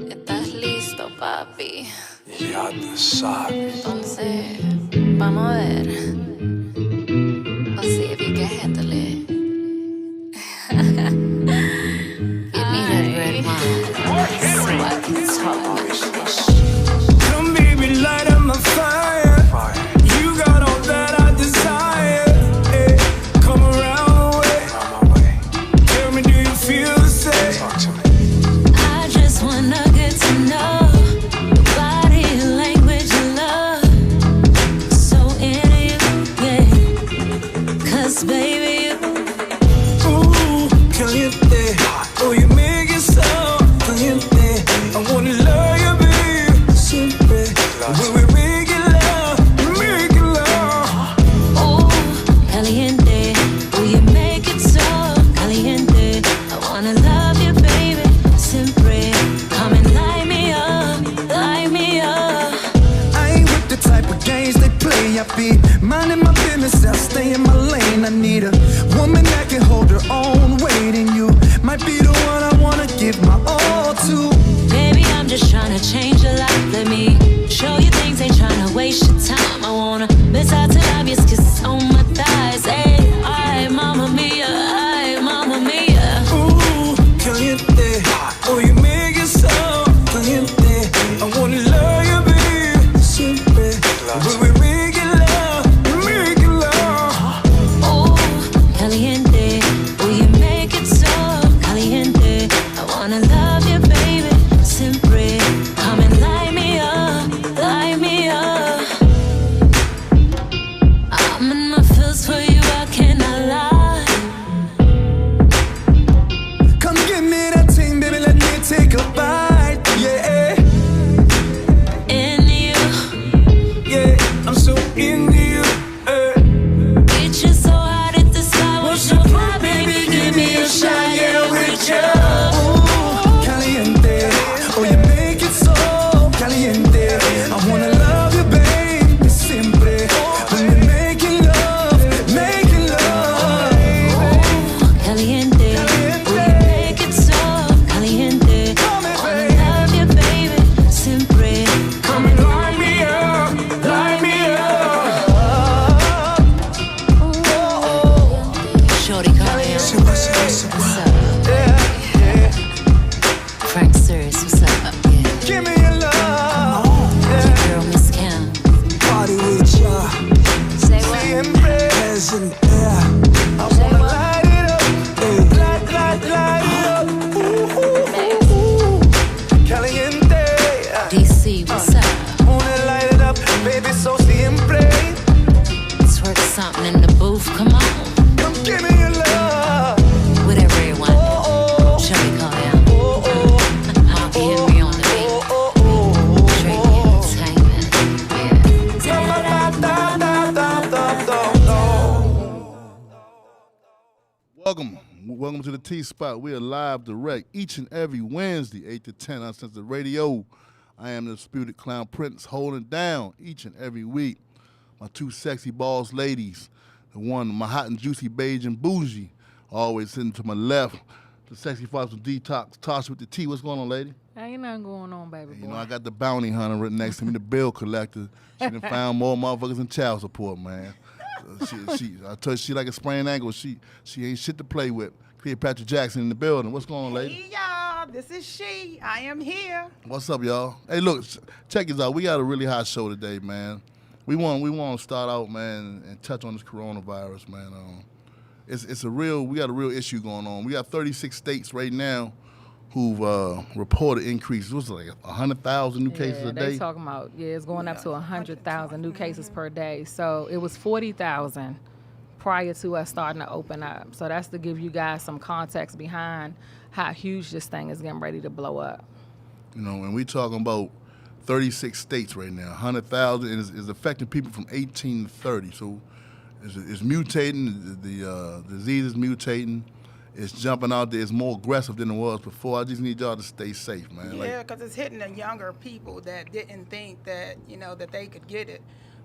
¿Estás listo, papi? Ya te sabes. Entonces, vamos a ver. Let's see if you can handle it. Give me that red wine so I can talk my shit. Come baby, light up my fire. You got all that I desire. Hey, come around way. Tell me, do you feel the same? Talk to me. I just wanna get to know your body language and love. So into you, yeah. 'Cause baby, you Ooh, caliente. Oh, you make it so caliente. I wanna love you, baby. Siempre. When we make it love, make it love. oh, caliente. Oh, you make it so caliente. I wanna love you, baby. Siempre. Come and light me up, light me up. I ain't with the type of games they play. I be minding my business, I stay in my lane. I need a woman that can hold her own weight, and you might be the one I wanna give my all to. Baby, I'm just tryna change your life. Let me show you things, ain't tryna waste your time. I wanna miss out to obvious kisses on my thighs. Hey, ay, mamma mia, ay, mamma mia. Ooh, caliente. Oh, you make it so caliente. I wanna love you, baby. Siempre. When we make it love, make it love. Oh, caliente. Oh, you make it so caliente. I wanna love you, baby. Siempre. Come and light me up, light me up. I'm in my feels for you, I cannot lie. Come give me that thing, baby, let me take a bite. Yeah, In you, Yeah, I'm so into you. it's just so hot at the sky. What's your fly, baby? Give me a shot, yeah, with you. ooh, caliente. Oh, you make it so caliente. I wanna love you, baby, siempre. When we making love, making love. Caliente, oh, you make it so caliente. Wanna love you, baby, siempre. Come and light me up, light me up. Shorty, call me on. What's up? Frank Serious, what's up? Yeah. Give me your love. Girl, Miss Cam. Party with ya. Say what? Siempre es in the air. I wanna light it up. Hey, light it up. Ooh, caliente. DC, what's up? Wanna light it up, baby, so siempre. Twerk something in the booth, come on. Come give me your love. Whatever you want. Oh, Shorty, call me on. oh, oh, Monkey Henry on the beat. oh, oh, Straight entertainment. Welcome to the T-Spot. We are live direct each and every Wednesday, 8 to 10, Uncensored Radio. I am the disputed Clown Prince, holding down each and every week my two sexy boss ladies. The one, my hot and juicy beige and bougie, always sitting to my left. The sexy fox with Detox, Tasha with the T. What's going on, lady? Ain't nothing going on, baby boy. You know, I got the bounty hunter written next to me, the bill collector. She done found more motherfuckers in child support, man. I told you she like a sprained ankle. She ain't shit to play with. Cleopatra Jackson in the building. What's going on, lady? Hey, y'all, this is she. I am here. What's up, y'all? Hey, look, check this out. We got a really hot show today, man. We want to start out, man, and touch on this coronavirus, man. We got a real issue going on. We got 36 states right now who've reported increases. What's it, like 100,000 new cases a day? They talking about, it's going up to 100,000 new cases per day. So it was 40,000 prior to us starting to open up. So that's to give you guys some context behind how huge this thing is getting ready to blow up. You know, and we talking about 36 states right now, 100,000, and is affecting people from 18 to 30. So it's mutating, the disease is mutating. It's jumping out there. It's more aggressive than it was before. I just need y'all to stay safe, man. Yeah, because it's hitting the younger people that didn't think that, that they could get it.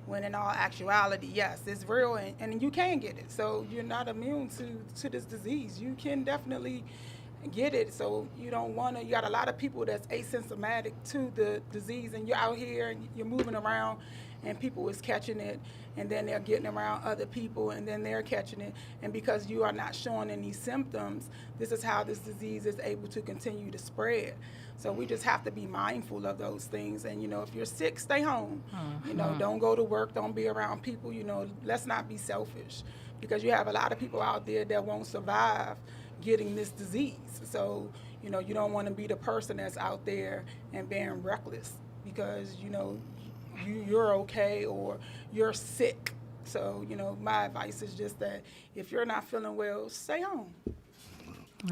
When in all actuality, yes, it's real, and you can get it. So you're not immune to this disease. You can definitely get it. So you don't want to. You got a lot of people that's asymptomatic to the disease, and you're out here and you're moving around, and people is catching it, and then they're getting around other people, and then they're catching it. And because you are not showing any symptoms, this is how this disease is able to continue to spread. So we just have to be mindful of those things. And, if you're sick, stay home. Don't go to work. Don't be around people. Let's not be selfish, because you have a lot of people out there that won't survive getting this disease. So, you don't want to be the person that's out there and being reckless because, you're okay or you're sick. So, my advice is just that if you're not feeling well, stay home.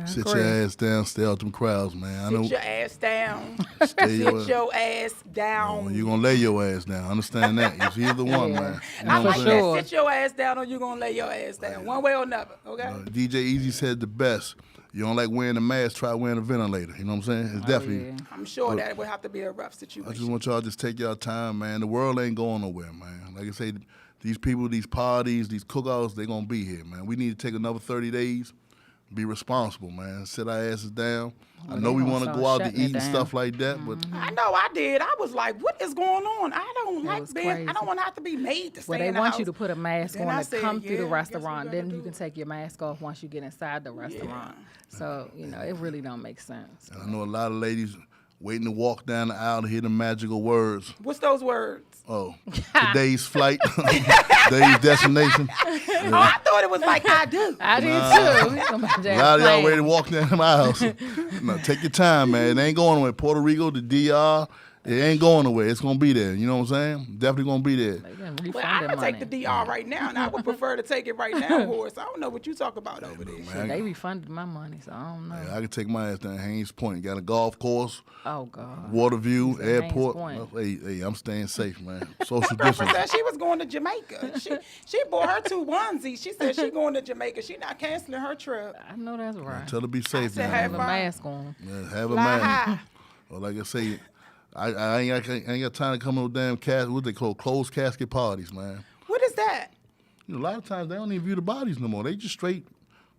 Sit your ass down, stay out them crowds, man. Sit your ass down. Sit your ass down. You're going to lay your ass down. Understand that. It's either one, man. You know I'm what like, I'm saying? sit your ass down or you're going to lay your ass down. One way or another, okay? DJ Easy said the best. You don't like wearing a mask, try wearing a ventilator. You know what I'm saying? It's definitely. Yeah. I'm sure that would have to be a rough situation. I just want y'all to just take y'all time, man. The world ain't going nowhere, man. Like I say, these people, these parties, these cookouts, they going to be here, man. We need to take another 30 days. Be responsible, man. Sit our asses down. I know we want to go out to eat and stuff like that, but I know I did. I was like, "What is going on? I don't like being. crazy. I don't want to have to be made to stay Well, they in the want house." you to put a mask Then on I to said, come through the yeah, I guess we restaurant. gotta Then do you can it. take your mask off once you get inside the restaurant. So, it really don't make sense. I know a lot of ladies waiting to walk down the aisle to hear the magical words. What's those words? Oh, today's flight, today's destination. Oh, I thought it was like I do. I did too. A lot of y'all ready to walk down the aisles. No, take your time, man. It ain't going nowhere. Puerto Rico, the DR, it ain't going nowhere. It's going to be there. You know what I'm saying? Definitely going to be there. Well, I can take the DR right now, and I would prefer to take it right now, Horace. I don't know what you talk about over there. Man, They refunded my money, so I don't know. I can take my ass down Haynes Point. Got a golf course, Oh, God. Waterview, It's at Haynes airport. Point. Hey, I'm staying safe, man. Social Girlfriend distance. said she was going to Jamaica. She bought her 2 onesies. She said she going to Jamaica. She not canceling her trip. I know that's right. Tell her to be safe said now. have Have a fun. mask on. Yeah, have a Fly man. high. Well, like I say, I ain't got time to come to no damn what they call closed casket parties, man. What is that? A lot of times they don't even view the bodies no more. They just straight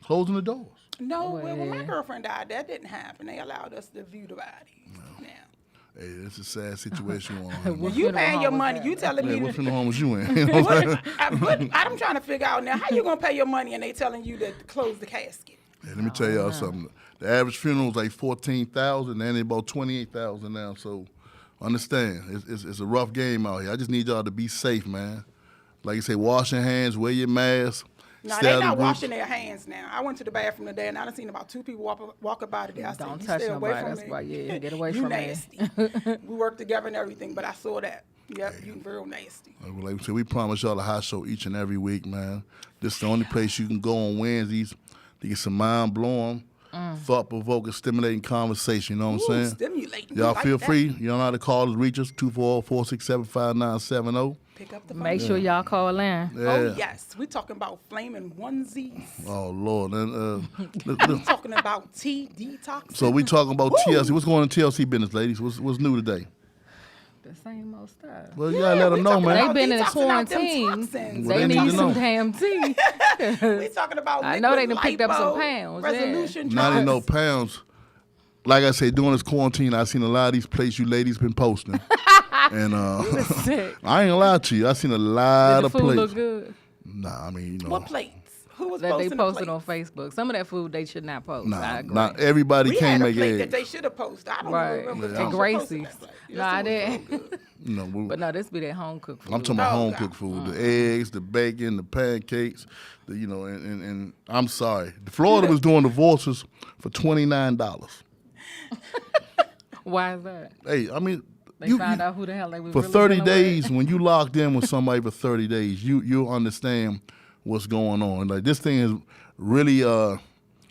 closing the doors. No, Well, when my yeah. girlfriend died, that didn't happen. They allowed us to view the bodies. Now, Hey, it's a sad situation going on. What man. you funeral paying home your was money. that? You telling Hey, me what to, funeral home was you in? You know what I'm saying? but I'm trying to figure out now how you gonna pay your money and they telling you to close the casket. Hey, let me tell y'all something. The average funeral is like 14,000, and they about 28,000 now. So understand, it's a rough game out here. I just need y'all to be safe, man. Like you say, wash your hands, wear your mask. No, stay they out of not groups. washing their hands now. I went to the bathroom today and I done seen about 2 people walk up out of there. I said, Don't you touch stay away nobody. from That's me. why, yeah, get away You from me. nasty. We work together and everything, but I saw that. Yep, you real nasty. Like we said, we promise y'all a hot show each and every week, man. This is the only place you can go on Wednesdays to get some mind-blowing, thought-provoking, stimulating conversation. You know what I'm Ooh, saying? stimulating. Y'all Like feel that. free. You know how to call us, reach us, 240-467-5970. Pick up the phone. Make sure y'all call in. Yeah. Oh, yes. We talking about flaming onesies. Oh, Lord. And, We talking about tea detox. so we talking about TLC. What's going on in TLC business, ladies? What's new today? The same old stuff. Well, you gotta let them know, talking man. about They been in detoxing out them quarantine. toxins. Well, They they need need to some know. damn tea. We talking about I know they liquid done picked up some lipo, pounds, yeah. Resolution Not in drugs. no pounds. Like I say, during this quarantine, I seen a lot of these places you ladies been posting. And Sick. I ain't gonna lie to you. I seen a lot Did the of food plates. look good? Nah, I mean, What plates? Who was That they posting posted the on plates? Facebook. Some of that food they should not post. I Nah, agree. not everybody We can't had a make plate that eggs. they should have posted. I don't Right. remember. And Tasha posted Gracie's. that plate. No, I Yes, it was didn't. real good. You know, But no, this be that home cooked food. I'm talking about Oh, home God. cooked food, the eggs, the bacon, the pancakes, and I'm sorry, Florida was doing divorces for $29. Why is that? Hey, I mean, They found out who the hell they was for really 30 dealing days, with? when you locked in with somebody for 30 days, you'll understand what's going on. Like this thing has really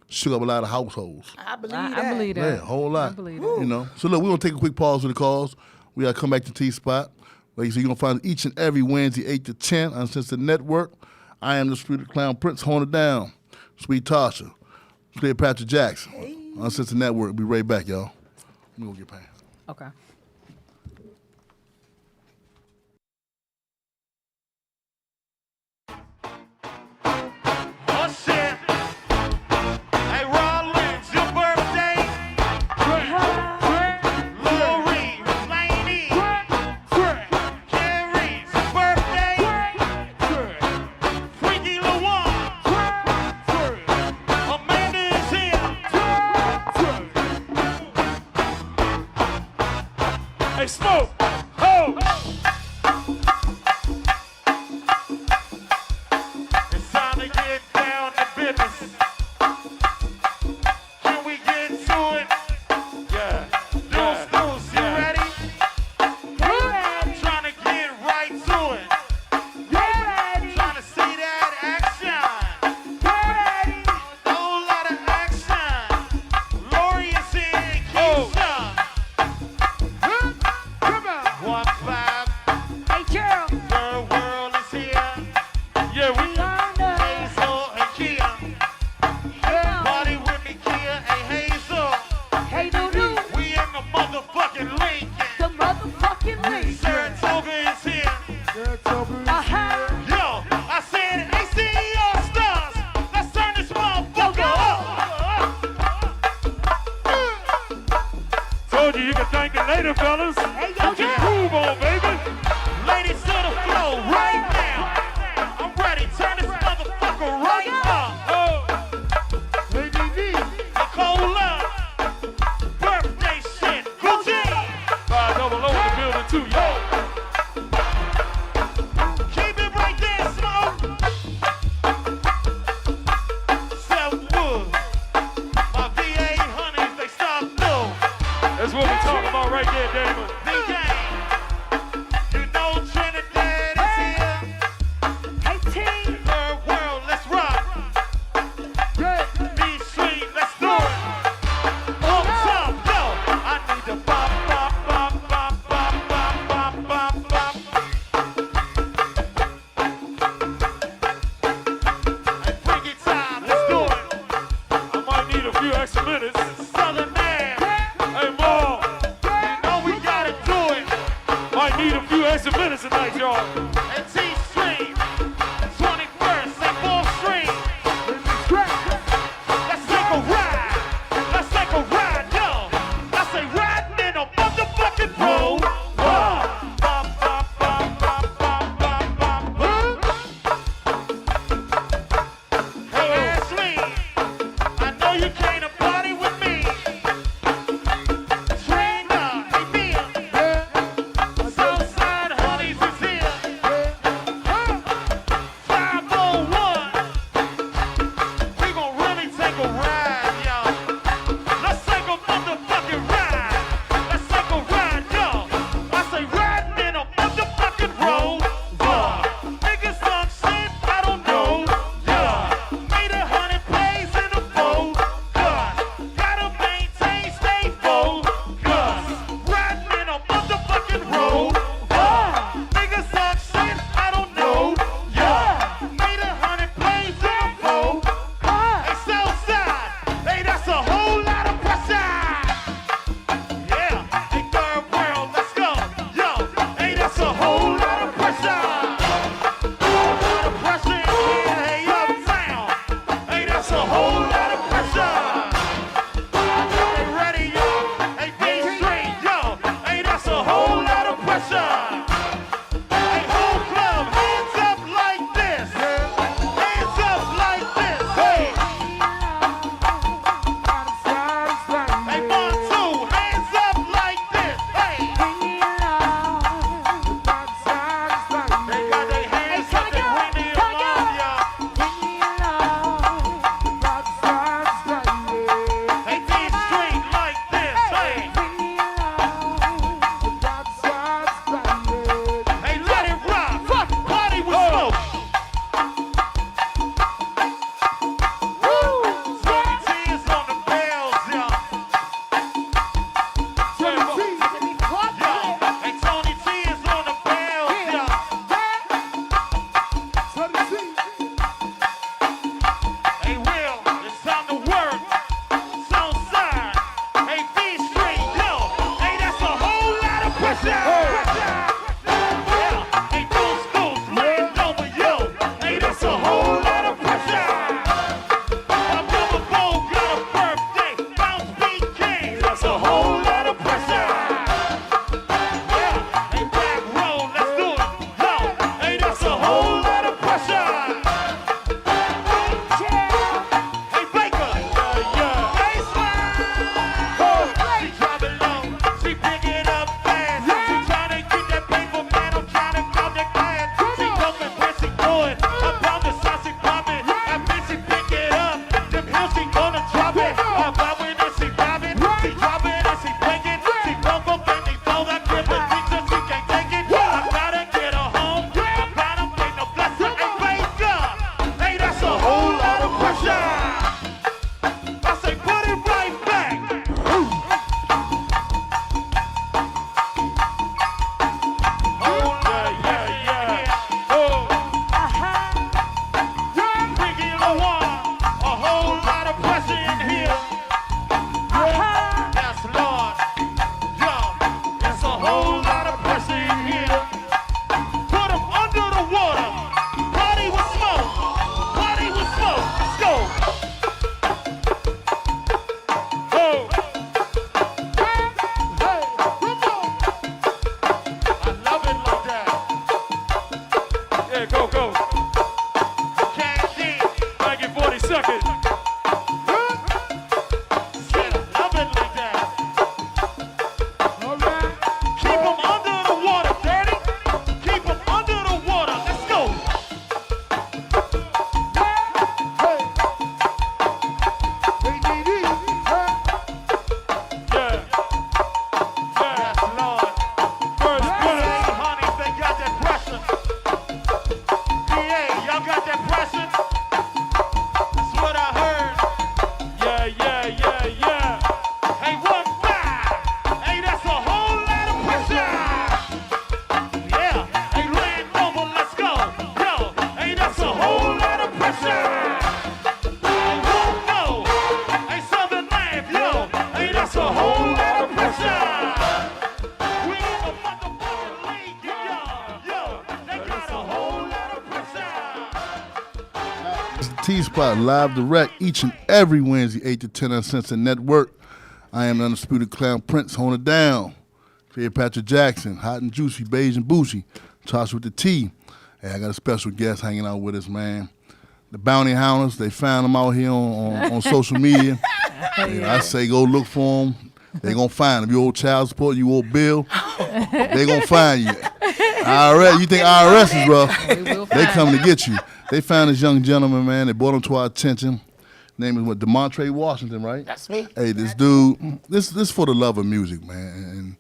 shook up a lot of households. I believe I that. believe Yeah, that. a whole lot. I believe You know. So look, we're gonna take a quick pause with the calls. We gotta come back to T-Spot. Like you said, you're gonna find each and every Wednesday, 8 to 10 on Uncensored Network. I am the Spirited Clown Prince, holding it down. Sweet Tasha, Cleopatra Jackson. Uncensored Network. Be right back, y'all. Let me go get pants. Okay. fellas. Hey, yo, Get your yeah. groove on, baby. Ladies to the floor right now. I'm ready. Turn this motherfucker right up. Lady V. Cola. Birthday shit. Gucci. 500 in the building too, yo. Keep it right there, Smoke. Self-wood. My VA honeys, they stop low. That's what we talking about right there, Damon. VA second. Love it like that. All right. Keep them under the water, Daddy. Keep them under the water. Let's go. Hey. ADD. Huh? Yeah. Yes, Lord. First Hey, class. honey, they got that pressure. PA, y'all got that pressure? That's what I heard. Yeah, yeah, yeah, yeah. Hey, 1-5. Hey, that's a whole lot of pressure. Yeah. Hey, Land Rover, let's go. Yo, hey, that's a whole lot of pressure. Hey, won't go. Hey, Southern Land, yo. Hey, that's a whole lot of pressure. We in the motherfucking league, yo. Yo, they got a whole lot of pressure. It's the T-Spot live direct each and every Wednesday, 8 to 10 Uncensored Network. I am the Undisputed Clown Prince, holding it down. Cleopatra Jackson, hot and juicy, beige and bougie. Toss with the T. Hey, I got a special guest hanging out with us, man. The Bounty Hounders, they found them out here on social media. Yeah, I say go look for them. They gonna find them. You owe child support, you owe bill, they gonna find you. IRS, you think IRS is rough? They coming to get you. They found this young gentleman, man. They brought him to our attention. Name is what, DeMontre Washington, right? That's me. Hey, this dude, this for the love of music, man. And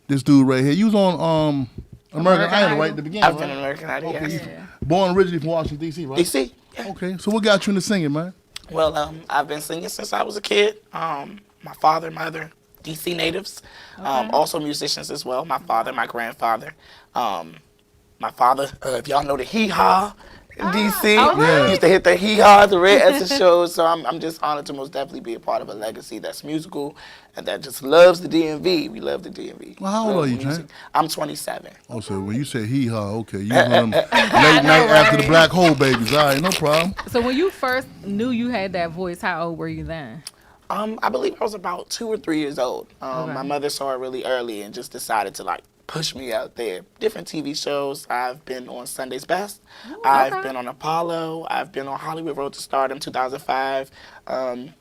this dude right here, you was on American Idol right at the beginning, I've been right? in American Idol, Okay, yes. you born originally from Washington, D.C., right? DC. Yeah. Okay, so what got you into singing, man? Well, I've been singing since I was a kid. My father, mother, DC natives, also musicians as well. My father, my grandfather. My father, if y'all know the Hee Haw in DC, Yeah. used to hit the Hee Haw, the Red Essence shows. So I'm just honored to most definitely be a part of a legacy that's musical and that just loves the DMV. We love the DMV. Well, how old Love are you, music. Trent? I'm 27. Oh, so when you say hee haw, okay, you was one of them late night after the black hole babies. All right, no problem. So when you first knew you had that voice, how old were you then? I believe I was about 2 or 3 years old. Okay. My mother saw it really early and just decided to push me out there. Different TV shows. I've been on Sunday's Best. I've been on Apollo. I've been on Hollywood Road to Stardom 2005.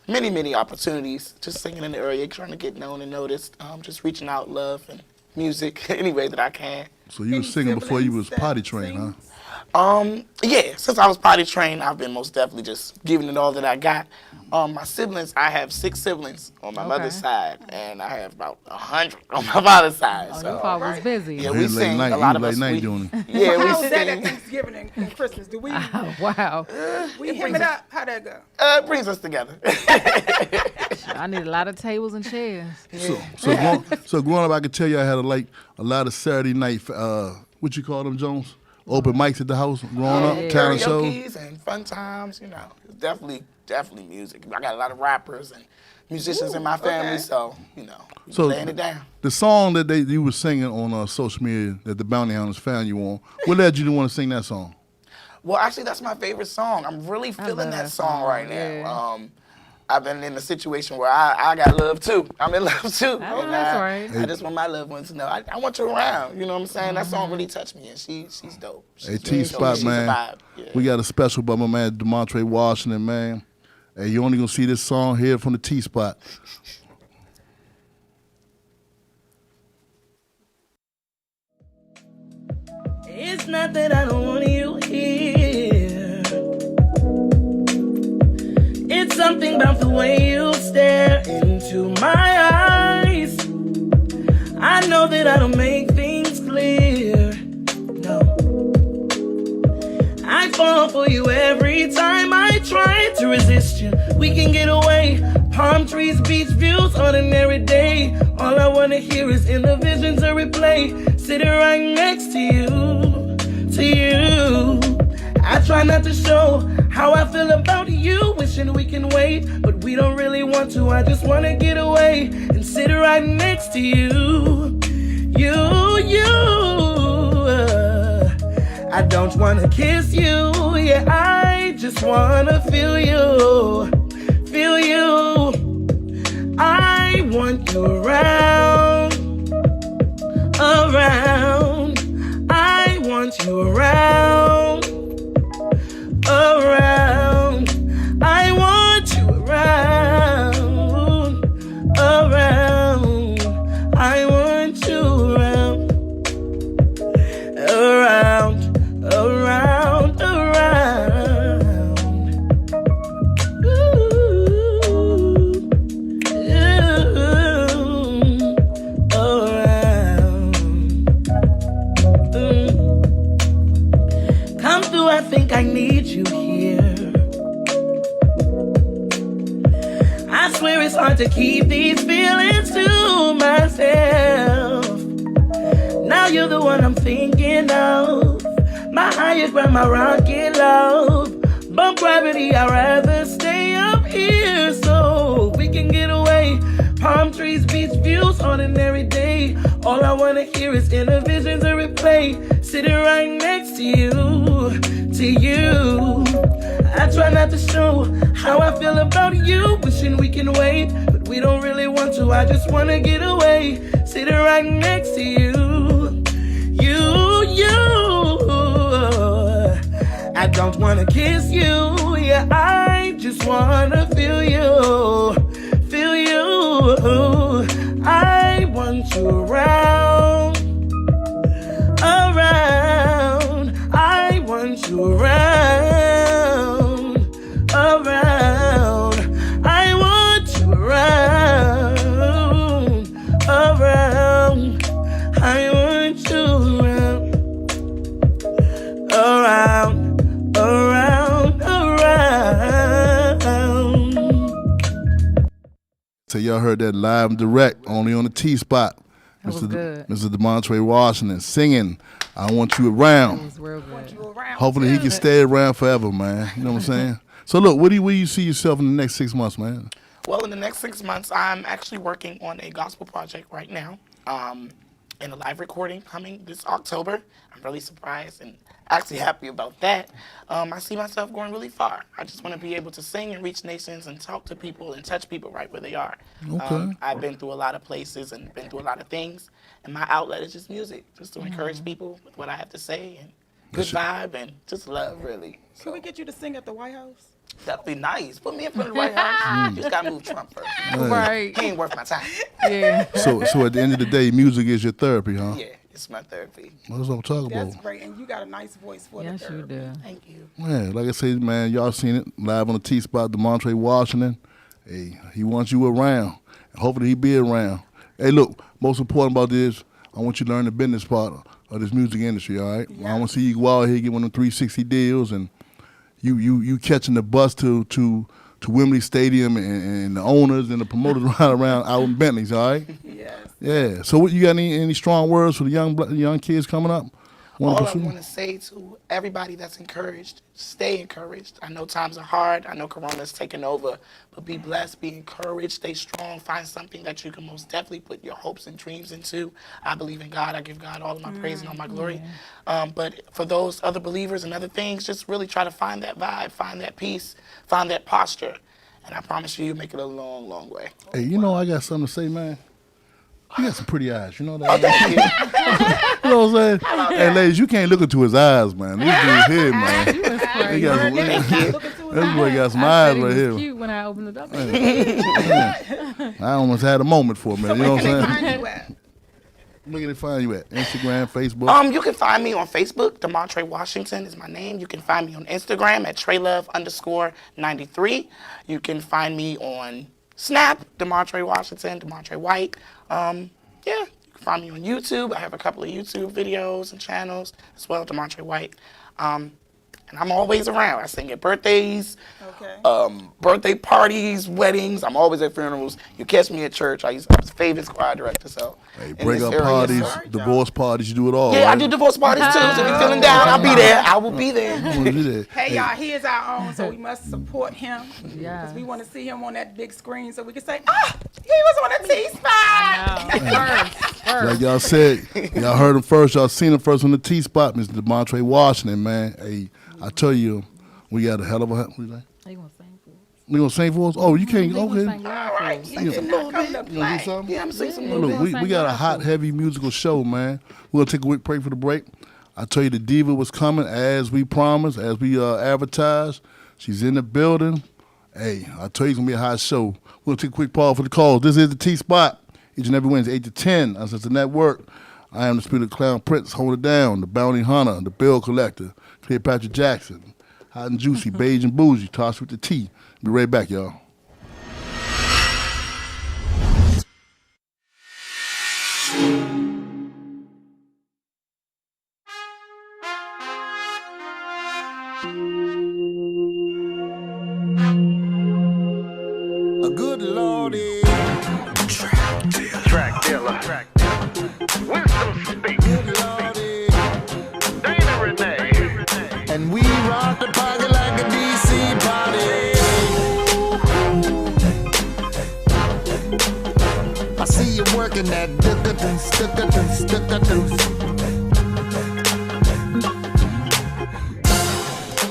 Many opportunities. Just singing in the area, trying to get known and noticed. Just reaching out love and music any way that I can. So you was singing before you was potty trained, huh? Yeah, since I was potty trained, I've been most definitely just giving it all that I got. My siblings, I have 6 siblings on my mother's side, and I have about 100 on my father's side. Oh, so your father was busy. yeah, He we late sing night, a lot he of late us. night we, doing it. yeah, we How's that at sing. Thanksgiving and Christmas? Do we Oh, wow. we him it up? How that go? It brings us together. I need a lot of tables and chairs. So growing up, I could tell you I had a lot of Saturday night, what you call them, Jones? Open mics at the house growing up, talent shows. Karaoke's and fun times, you know. It's definitely music. I got a lot of rappers and musicians in my family, so, you know, So laying it down. the song that you were singing on social media that the Bounty Hounders found you on, what led you to want to sing that song? Well, actually, that's my favorite song. I'm really feeling that song right now. yeah. I've been in a situation where I got love too. I'm in love too. Oh, And that's right. I just want my loved ones to know I want you around. You know what I'm saying? That song really touched me, and she's dope. Hey, She's really dope. T-Spot, She's a man. vibe. Yeah. We got a special by my man, DeMontre Washington, man. Hey, you only going to see this song here from the T-Spot. It's not that I don't want you here. It's something about the way you stare into my eyes. I know that I don't make things clear. No. I fall for you every time I try to resist you. We can get away. Palm trees, beach views, ordinary day. All I wanna hear is in the visions a replay. Sitting right next to you, to you. I try not to show how I feel about you, wishing we can wait, but we don't really want to. I just wanna get away and sit right next to you, you. I don't wanna kiss you, yeah, I just wanna feel you, feel you. I want you around, around. I want you around, around. I I think I need you here. I swear it's hard to keep these feelings to myself. Now you're the one I'm thinking of. My highest ground, my rocket love. Bump gravity, I'd rather stay up here so we can get away. Palm trees, beach views, ordinary day. All I wanna hear is inner visions of replay. Sitting right next to you, to you. I try not to show how I feel about you. Wishing we can wait, but we don't really want to. I just wanna get away. Sitting right next to you, you. I don't wanna kiss you, yeah, I just wanna feel you, feel you. I want you around, around. I want you around, around. I want you around, around. I want you around, around, around. So y'all heard that live and direct, only on the T-Spot. That was good. Mr. DeMontre Washington singing "I Want You Around." It was real good. Hopefully he can stay around forever, man. You know what I'm saying? So look, where do you see yourself in the next 6 months, man? Well, in the next 6 months, I'm actually working on a gospel project right now, and a live recording coming this October. I'm really surprised and actually happy about that. I see myself going really far. I just want to be able to sing and reach nations and talk to people and touch people right where they are. Okay. I've been through a lot of places and been through a lot of things, and my outlet is just music, just to encourage people with what I have to say and good vibe and just love, really. Can we get you to sing at the White House? That'd be nice. Put me in front of the White House. You just gotta move Trump first. Right. He ain't worth my time. Yeah. So at the end of the day, music is your therapy, huh? Yeah, it's my therapy. That's what I'm talking That's about. great, and you got a nice voice for Yes, the you therapy. do. Thank you. Man, like I said, man, y'all seen it live on the T-Spot, DeMontre Washington. Hey, he wants you around. Hopefully he be around. Hey, look, most important about this, I want you to learn the business part of this music industry, all right? Yeah. I want to see you go out here, get one of them 360 deals, and you catching the bus to Wembley Stadium and the owners and the promoters around out in Bentleys, all right? Yes. Yeah. So what, you got any strong words for the young kids coming up? All I want to say to everybody that's encouraged, stay encouraged. I know times are hard. I know Corona's taking over, but be blessed, be encouraged, stay strong. Find something that you can most definitely put your hopes and dreams into. I believe in God. I give God all of my praise and all my glory. But for those other believers and other things, just really try to find that vibe, find that peace, find that posture. And I promise you, you'll make it a long, long way. Hey, you know I got something to say, man. You got some pretty eyes, you know that? Thank you. You know what I'm saying? Hey, ladies, you can't look into his eyes, man. These dudes here, man. You was He crazy. got some, this boy got some I eyes said he right was here. cute when I opened it up. I almost had a moment for a minute. You know what I'm saying? Find you at? Where can they find you at? Instagram, Facebook? You can find me on Facebook. DeMontre Washington is my name. You can find me on Instagram at TreyLove_93. You can find me on Snap, DeMontre Washington, DeMontre White. Yeah, you can find me on YouTube. I have a couple of YouTube videos and channels as well, DeMontre White. And I'm always around. I sing at birthdays, birthday parties, weddings. I'm always at funerals. You catch me at church. I'm a favorite choir director, so. Hey, in break this up area, parties, so- divorce parties, you do it all. Yeah, I right? do divorce parties too. So if you're feeling down, I'll be there. I will be there. You wanna do that. Hey, y'all, he is our own, so we must support him. Yeah. Because we want to see him on that big screen so we can say, he was on the T-Spot. First. Like y'all said, y'all heard him first. Y'all seen him first on the T-Spot, Mr. DeMontre Washington, man. Hey, I tell you, we got a hell of a... What you say? They gonna sing for us. We gonna sing for us? Oh, you can't... They gonna Okay. sing loud for us. He did not come to You gonna do play. something? Yeah, I'm gonna sing some Look, little bit. we got a hot, heavy musical show, man. We're going to take a quick break for the break. I tell you, the diva was coming as we promised, as we advertised. She's in the building. Hey, I tell you, it's going to be a hot show. We're going to take a quick pause for the calls. This is the T-Spot. Each and every Wednesday, 8 to 10, Uncensored Network. I am the Spirit Clown Prince, hold it down, the Bounty Hunter, the Bill Collector, Cleopatra Jackson, Hot and Juicy, Beige and Bougie, tossed with the T. Be right back, y'all. A good lordy. Track dealer. Wisdom speaks. Good lordy. Dana Renee. And we rock the party like a DC party. I see you working that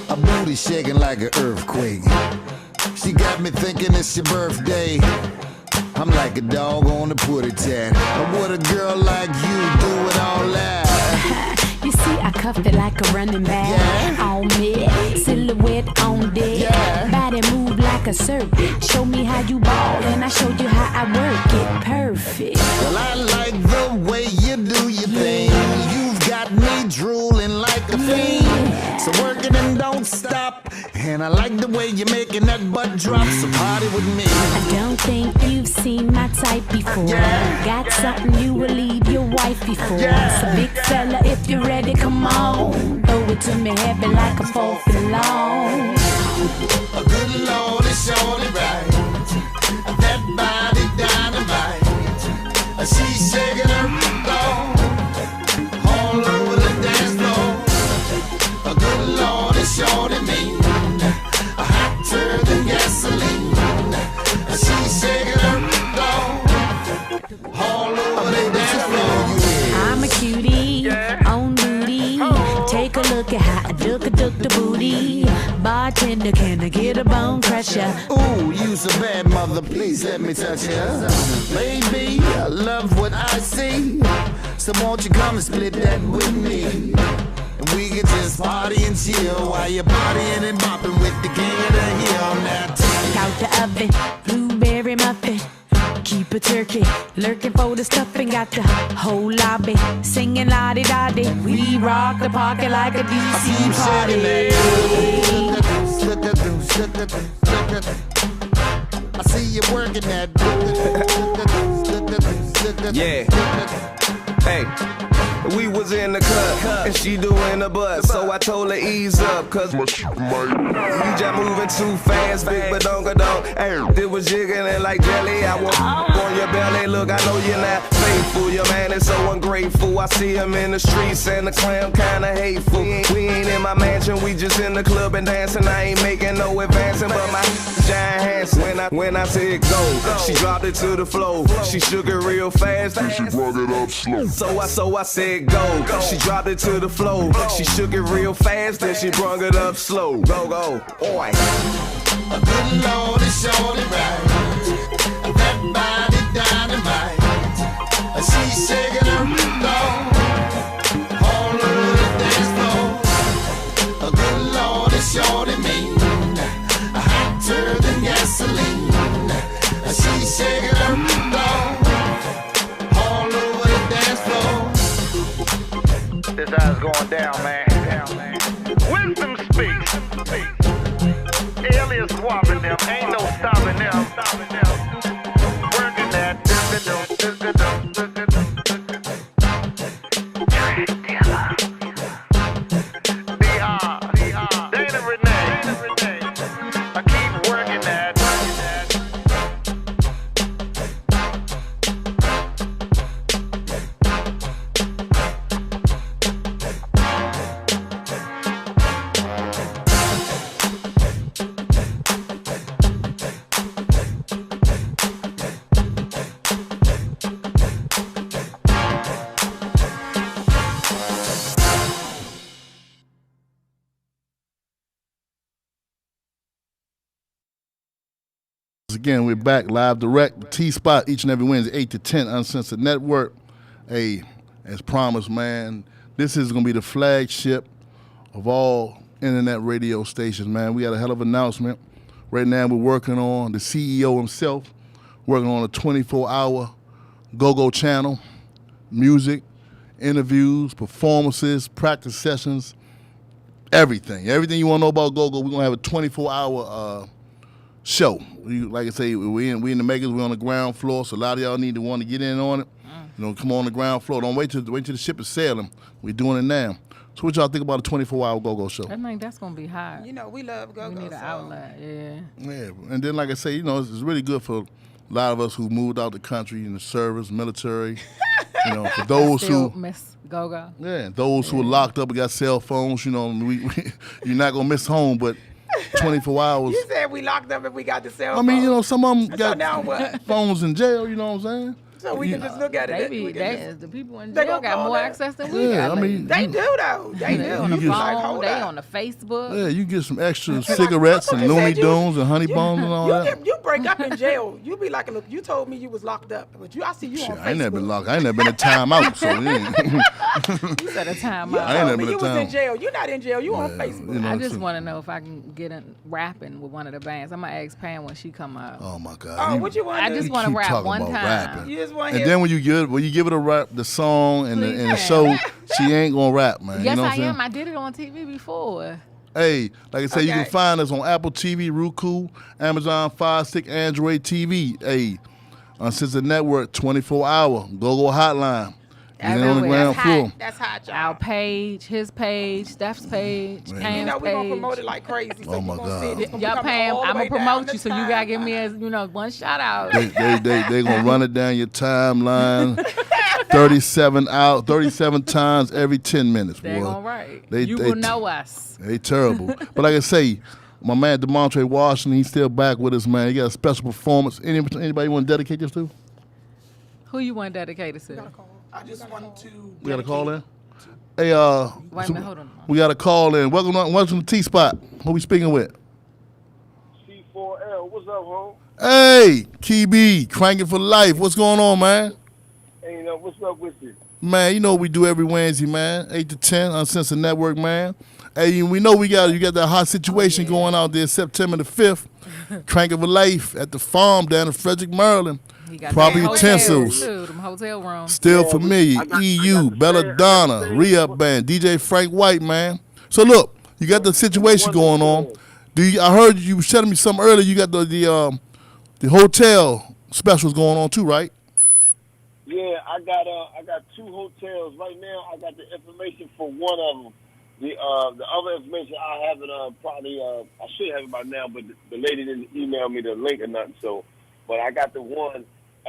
a booty shaking like an earthquake. She got me thinking it's your birthday. I'm like a dog on the putty tat. Would a girl like you do it all that? You see, I cuffed it like a running back. Yeah. On me, silhouette on deck. Yeah. Body move like a serpent. Show me how you ball, and I showed you how I work it. Perfect. Well, I like the way you do your thing. You've got me drooling like a fiend. So work it and don't stop. And I like the way you're making that butt drop. So party with me. I don't think you've seen my type before. Yeah. Got something you will leave your wife before. Yeah. So big fella, if you're ready, come on. Throw it to me heavy like a 4th and long. A good Lord is surely right. That body dynamite. She's shaking her floor all over the dance floor. A good Lord is surely mean. Hotter than gasoline. She's shaking her floor all over the dance floor. I'm a cutie, on duty. Take a look at how I duck the booty. Bartender, can I get a bone crusher? Ooh, you's a bad mother, please let me touch you. Baby, I love what I see. So won't you come and split that with me? And we can just party and chill while you're partying and bopping with the king of the hill. Now take Out the oven, blueberry muffin. Keep a turkey, lurking for the stuffing. Got the whole lobby singing la-di-da-di. We rock the party like a DC party. I see you working that. Yeah. Hey. We was in the cut, and she doing the butt. So I told her ease up, cause you just moving too fast, big badonka-donk. Hey, it was jiggling like jelly. I want on your belly. Look, I know you're not faithful. Your man is so ungrateful. I see him in the streets, and the clown kinda hateful. We ain't in my mansion, we just in the club and dancing. I ain't making no advancing, but my giant hands. When I said go, she dropped it to the floor. She shook it real fast, and she brought it up slow. So I said go. She dropped it to the floor. She shook it real fast, then she brung it up slow. Go. Oi. A good Lord is surely right. That body dynamite. She's shaking her floor all over the dance floor. A good Lord is surely mean. Hotter than gasoline. She's shaking her floor all over the dance floor. This how it's going down, man. Wisdom speaks. Alias swapping them, ain't no stopping them. Working that. Dana Renee. I keep working that. Again, we're back live direct, T-Spot, each and every Wednesday, 8 to 10, Uncensored Network. Hey, as promised, man, this is going to be the flagship of all internet radio stations, man. We got a hell of an announcement. Right now, we're working on the CEO himself, working on a 24-hour go-go channel, music, interviews, performances, practice sessions, everything. Everything you want to know about go-go, we're going to have a 24-hour show. Like I say, we in the makers. We're on the ground floor, so a lot of y'all need to want to get in on it. Come on the ground floor. Don't wait till the ship is sailing. We're doing it now. So what y'all think about a 24-hour go-go show? I think that's gonna be hot. You know, we love go-go. We need an so- outlet. Yeah. Yeah, and then like I say, it's really good for a lot of us who moved out the country in the service, military. For those Still who miss go-go. those who are locked up and got cell phones, we you're not gonna miss home, but 24 hours. You said we locked up and we got the cell I phone. mean, some of them So now got what? phones in jail. You know what I'm saying? So we can just look at it. The people in They jail gonna got call more that. access than we Yeah, got. I mean, They do though. They They do. on the You just- phone. They on the Facebook. Yeah, you get some extra cigarettes and I thought you Looney said you- Tunes and Honey Buns and all that. You break up in jail. You be like, look, you told me you was locked up, but I see you Shit, on Facebook. I ain't never been locked. I ain't never been in timeout. So You said a time You out. I ain't told never me been you in was town. in jail. You not in jail. You on Facebook. I just want to know if I can get in rapping with one of the bands. I'm gonna ask Pam when she come out. Oh my God. Oh, what you want I to just do? want to keep rap talking one about time. rapping. You just want And then when you give it a rap, the song and the show, she ain't gonna rap, man. Yes, you know what I I'm saying? am. I did it on TV before. Hey, like I said, you can Okay. find us on Apple TV, Roku, Amazon Fire Stick, Android TV. Hey, Uncensored Network, 24-hour go-go hotline. Get in on the Everywhere. ground That's floor. That's hot, y'all. Our page, his page, Steph's page, Man. Pam's You know, we're going to page. promote it like crazy. So Oh, you my gonna God. see it. It's gonna Y'all, be coming Pam, all the I'm way gonna down promote the you, so you gotta give me timeline. one shout out. They gonna run it down your timeline 37 times every 10 minutes, boy. They're all right. They- You they- will know us. They terrible. But like I say, my man DeMontre Washington, he's still back with us, man. He got a special performance. Anybody want to dedicate this to? Who you want dedicated to? I just want to. We got a call in. Hey, Wait a minute, hold on. we got a call in. Welcome to T Spot. Who we speaking with? C4L, what's up, home? Hey, Key B, cranking for life. What's going on, man? Hey, what's up with you? Man, you know what we do every Wednesday, man. 8 to 10, Uncensored Network, man. Hey, we know you got that hot situation going out there September the 5th. Cranking for life at the farm down in Frederick, Maryland. He got Proper them utensils. hotels, too, them hotel rooms. Still Yeah, familiar. I got EU, the Belladonna, same- Re-Up Band, DJ Frank White, man. So look, you got the situation going on. I heard you were telling me something earlier. You got the hotel specials going on too, right? Yeah, I got two hotels right now. I got the information for one of them. The other information I have it probably I should have it by now, but the lady didn't email me the link or nothing. So, but I got the one.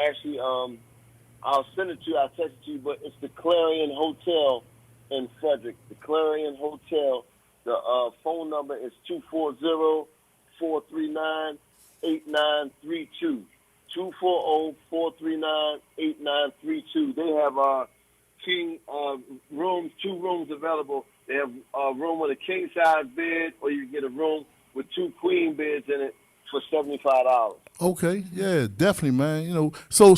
Actually, I'll send it to you. I'll text it to you. But it's the Clarion Hotel in Frederick. The Clarion Hotel. The phone number is 240-439-8932. 240-439-8932. They have king rooms, 2 rooms available. They have a room with a king size bed, or you can get a room with 2 queen beds in it for $75. Okay, yeah, definitely, man. So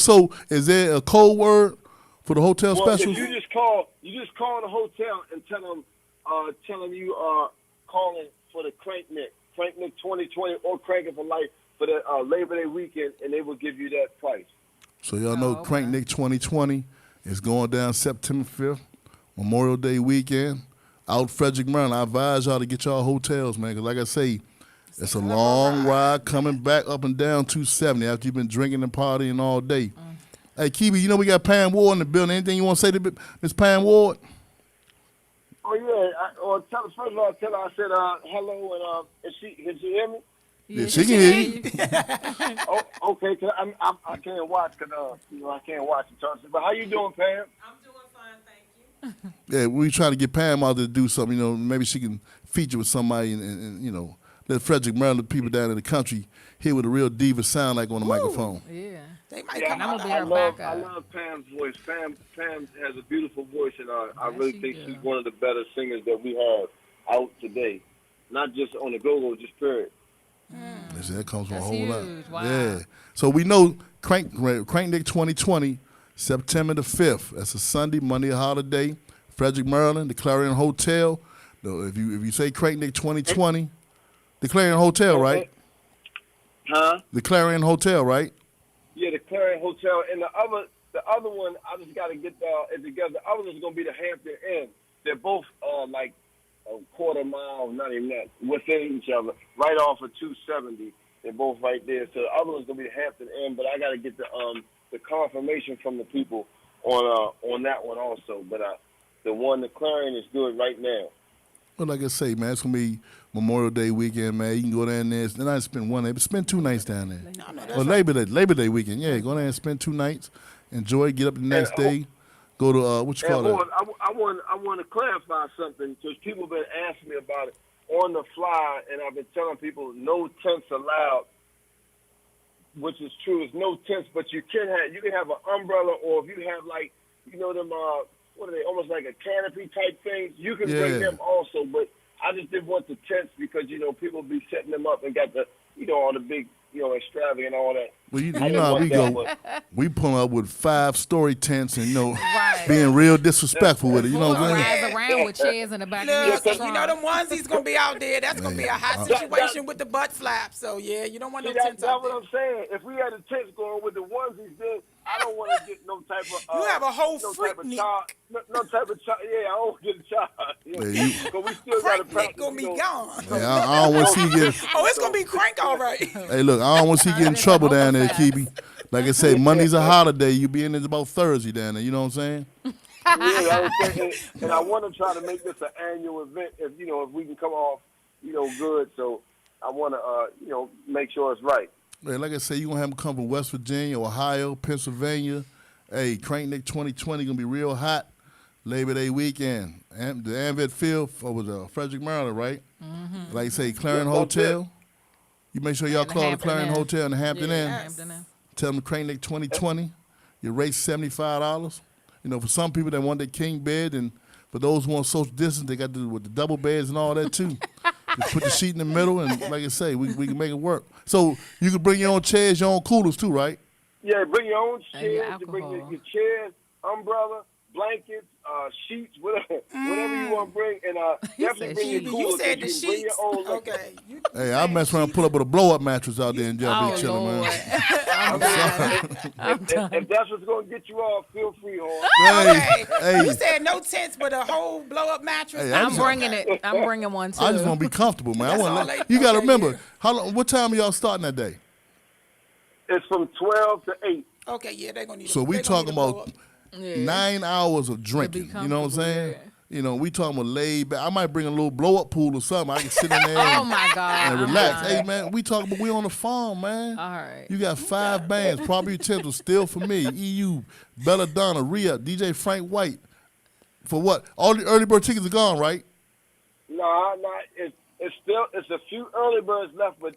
is there a code word for the hotel Well, specials? if you just call the hotel and tell them you are calling for the Crank Nick 2020 or Cranking for Life for the Labor Day weekend, and they will give you that price. So y'all know Crank Nick 2020 is going down September 5th, Memorial Day weekend, out Frederick, Maryland. I advise y'all to get y'all hotels, man, because like I say, it's a long ride coming back up and down 270 after you've been drinking and partying all day. Hey, Kibi, we got Pam Ward in the building. Anything you want to say to Miss Pam Ward? Oh yeah. First of all, tell her I said hello, and can she hear me? Yeah, she can hear you. Oh, okay. Cause I can't watch because I can't watch it. But how you doing, Pam? I'm doing fine, thank you. Yeah, we trying to get Pam out there to do something. Maybe she can feature with somebody and let Frederick, Maryland people down in the country hear what a real diva sound like on the microphone. Yeah. They might Yeah, come out. I love Pam's voice. Pam has a beautiful voice, and I really think she's one of the better singers that we have out today. Not just on the go-go, just period. That comes from a whole lot. huge. Wow. Yeah. So we know Crank Nick 2020, September the 5th. That's a Sunday, Monday, a holiday. Frederick, Maryland, the Clarion Hotel. If you say Crank Nick 2020, the Clarion Hotel, right? Huh? The Clarion Hotel, right? Yeah, the Clarion Hotel, and the other one, I just got to get it together. The other one's gonna be the Hampton Inn. They're both like a quarter mile, not even that, within each other, right off of 270. They're both right there. So the other one's gonna be the Hampton Inn, but I got to get the confirmation from the people on that one also. But the one the Clarion is doing right now. Well, like I say, man, it's gonna be Memorial Day weekend, man. You can go down there. Then I spend one day, but spend 2 nights down there. Or Labor Day weekend. Yeah, go down and spend 2 nights. Enjoy. Get up the next day. Go to what you call it? I want to clarify something because people have been asking me about it on the fly, and I've been telling people no tents allowed, which is true. It's no tents, but you can have an umbrella, or if you have like them what are they, almost like a canopy type things, you can bring them also. But I just didn't want the tents because people be setting them up and got the all the big extravagant and all that. Well, you know how we go. We pull up with 5-story tents and being real disrespectful with it. You know what I'm saying? Drive around with chairs in the back. Look, them onesies gonna be out there. That's gonna be a hot situation with the butt flap. So you don't want no tents out there. That's what I'm saying. If we had the tents going with the onesies, then I don't want to get no type of. You have a whole freak no type of charge. Yeah, I don't get a charge. But we still got to practice. Gonna be gone. I don't want to see you get. Oh, it's gonna be crank, all right. Hey, look, I don't want to see you get in trouble down there, Kibi. Like I say, Monday's a holiday. You be in it about Thursday down there. You know what I'm saying? Yeah, I was saying, and I want to try to make this an annual event. If we can come off, good. So I want to, make sure it's right. Hey, like I say, you're going to have them come from West Virginia, Ohio, Pennsylvania. Hey, Crank Nick 2020 going to be real hot. Labor Day weekend. And the Anvet Field was Frederick, Maryland, right? Mm-hmm. Like I say, Clarion Hotel. You make sure y'all call the Clarion Hotel in the Hampton Inn. Tell them Crank Nick 2020. Your rate's $75. For some people that want their king bed, and for those who want social distance, they got with the double beds and all that too. Just put the sheet in the middle, and like I say, we can make it work. So you can bring your own chairs, your own coolers too, right? Yeah, bring your own chairs. You bring your chairs, umbrella, blankets, sheets, whatever you want to bring, and definitely bring your coolers. You said the sheets. Bring your own. Okay. Hey, I mess around and pull up with a blow-up mattress out there and just be chilling, man. If that's what's going to get you off, feel free, Horn. Hey. You said no tents, but a whole blow-up mattress. Hey, I'm bringing it. I'm bringing one, too. I just want to be comfortable, man. You got to remember, what time are y'all starting that day? It's from 12 to 8. Okay, yeah, they're going to need So we talking about 9 hours of drinking. You know what I'm saying? We talking about laid back. I might bring a little blow-up pool or something. I can sit in there and relax. Hey, man, we talking about we on the farm, man. All right. You got 5 bands. Property Utensils, Still For Me, EU, Belladonna, Rhea, DJ Frank White. For what? All the early bird tickets are gone, right? No, it's a few early birds left, but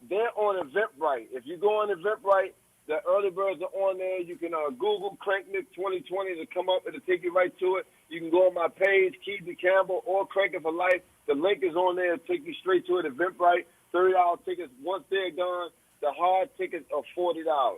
they're on Eventbrite. If you go on Eventbrite, the early birds are on there. You can Google Crank Nick 2020 to come up. It'll take you right to it. You can go on my page, Keith Campbell, or Cranking for Life. The link is on there. It'll take you straight to it. Eventbrite, $30 tickets. Once they're gone, the hard tickets are $40.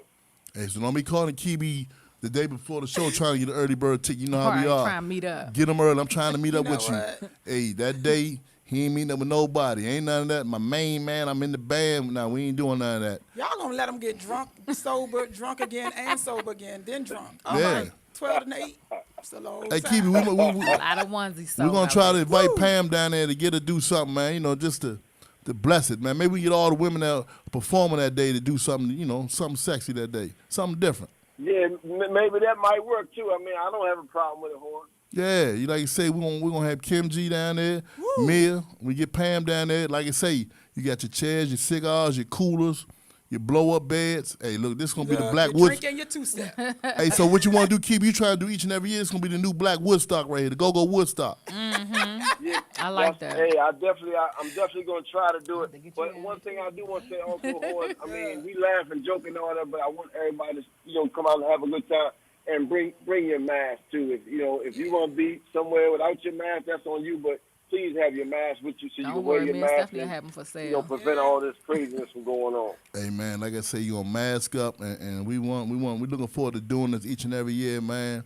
Hey, so don't be calling Kibi the day before the show trying to get an early bird ticket. You know how we are. Trying to meet up. Get them early. I'm trying to meet up with you. Hey, that day, he ain't meeting up with nobody. Ain't none of that. My main man, I'm in the band. Now, we ain't doing none of that. Y'all going to let them get drunk, sober, drunk again, and sober again, then drunk. Yeah. 12 and 8. It's a long Hey, time. Kibi, A lot of onesies. we're going to try to invite Pam down there to get her to do something, man, just to bless it, man. Maybe we get all the women that are performing that day to do something, something sexy that day, something different. Yeah, maybe that might work, too. I mean, I don't have a problem with it, Horn. Yeah, you like you say, we're gonna have Kim G down there, Mia. We get Pam down there. Like I say, you got your chairs, your cigars, your coolers, your blow-up beds. Hey, look, this is gonna be the Black Woods. Drinking your two-step. Hey, so what you want to do, Keep? You try to do each and every year. It's gonna be the new Black Woodstock right here, the Go-Go Woodstock. Yeah, I like that. Hey, I'm definitely gonna try to do it. But one thing I do want to say also, Horn, I mean, we laugh and joke and all that, but I want everybody to come out and have a good time. And bring your mask too. If you want to be somewhere without your mask, that's on you. But please have your mask with you so you can wear your mask. Definitely for sale. Prevent all this craziness from going on. Hey man, like I say, you gonna mask up, and we're looking forward to doing this each and every year, man.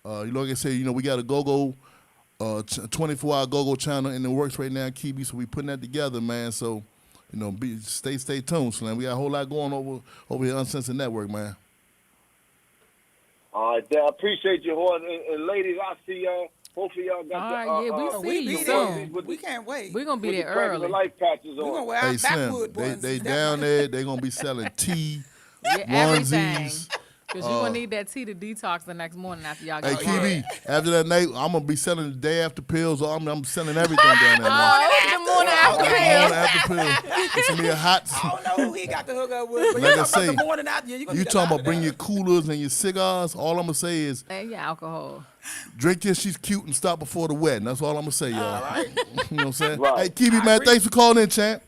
Like I say, we got a Go-Go, 24-hour Go-Go channel in the works right now, Kibi. So we putting that together, man. So stay tuned, man. We got a whole lot going over here, Uncensored Network, man. All right, I appreciate you, Horn. And ladies, I see y'all. Hopefully y'all got we see you soon. We can't wait. We're going to be there early. The life patches on. We're going to wear our backwood Slim, they down there. They're going to be selling tea, everything. onesies, Because you're going to need that tea to detox the next morning after y'all Hey, get to work. KB, after that night, I'm going to be selling the day after pills. Or I'm selling everything down there, man. The morning after Morning pill. after pills. It's going to be a hot... I don't know who he got to hook up with, but Like you I talking say, about the morning after. You talking about bring your coolers and your cigars. All I'm going to say is And your alcohol. drink till she's cute and stop before the wedding. That's all I'm going to say, y'all. All right. You know what I'm saying? Right. Hey, KB, man, thanks for calling in, champ.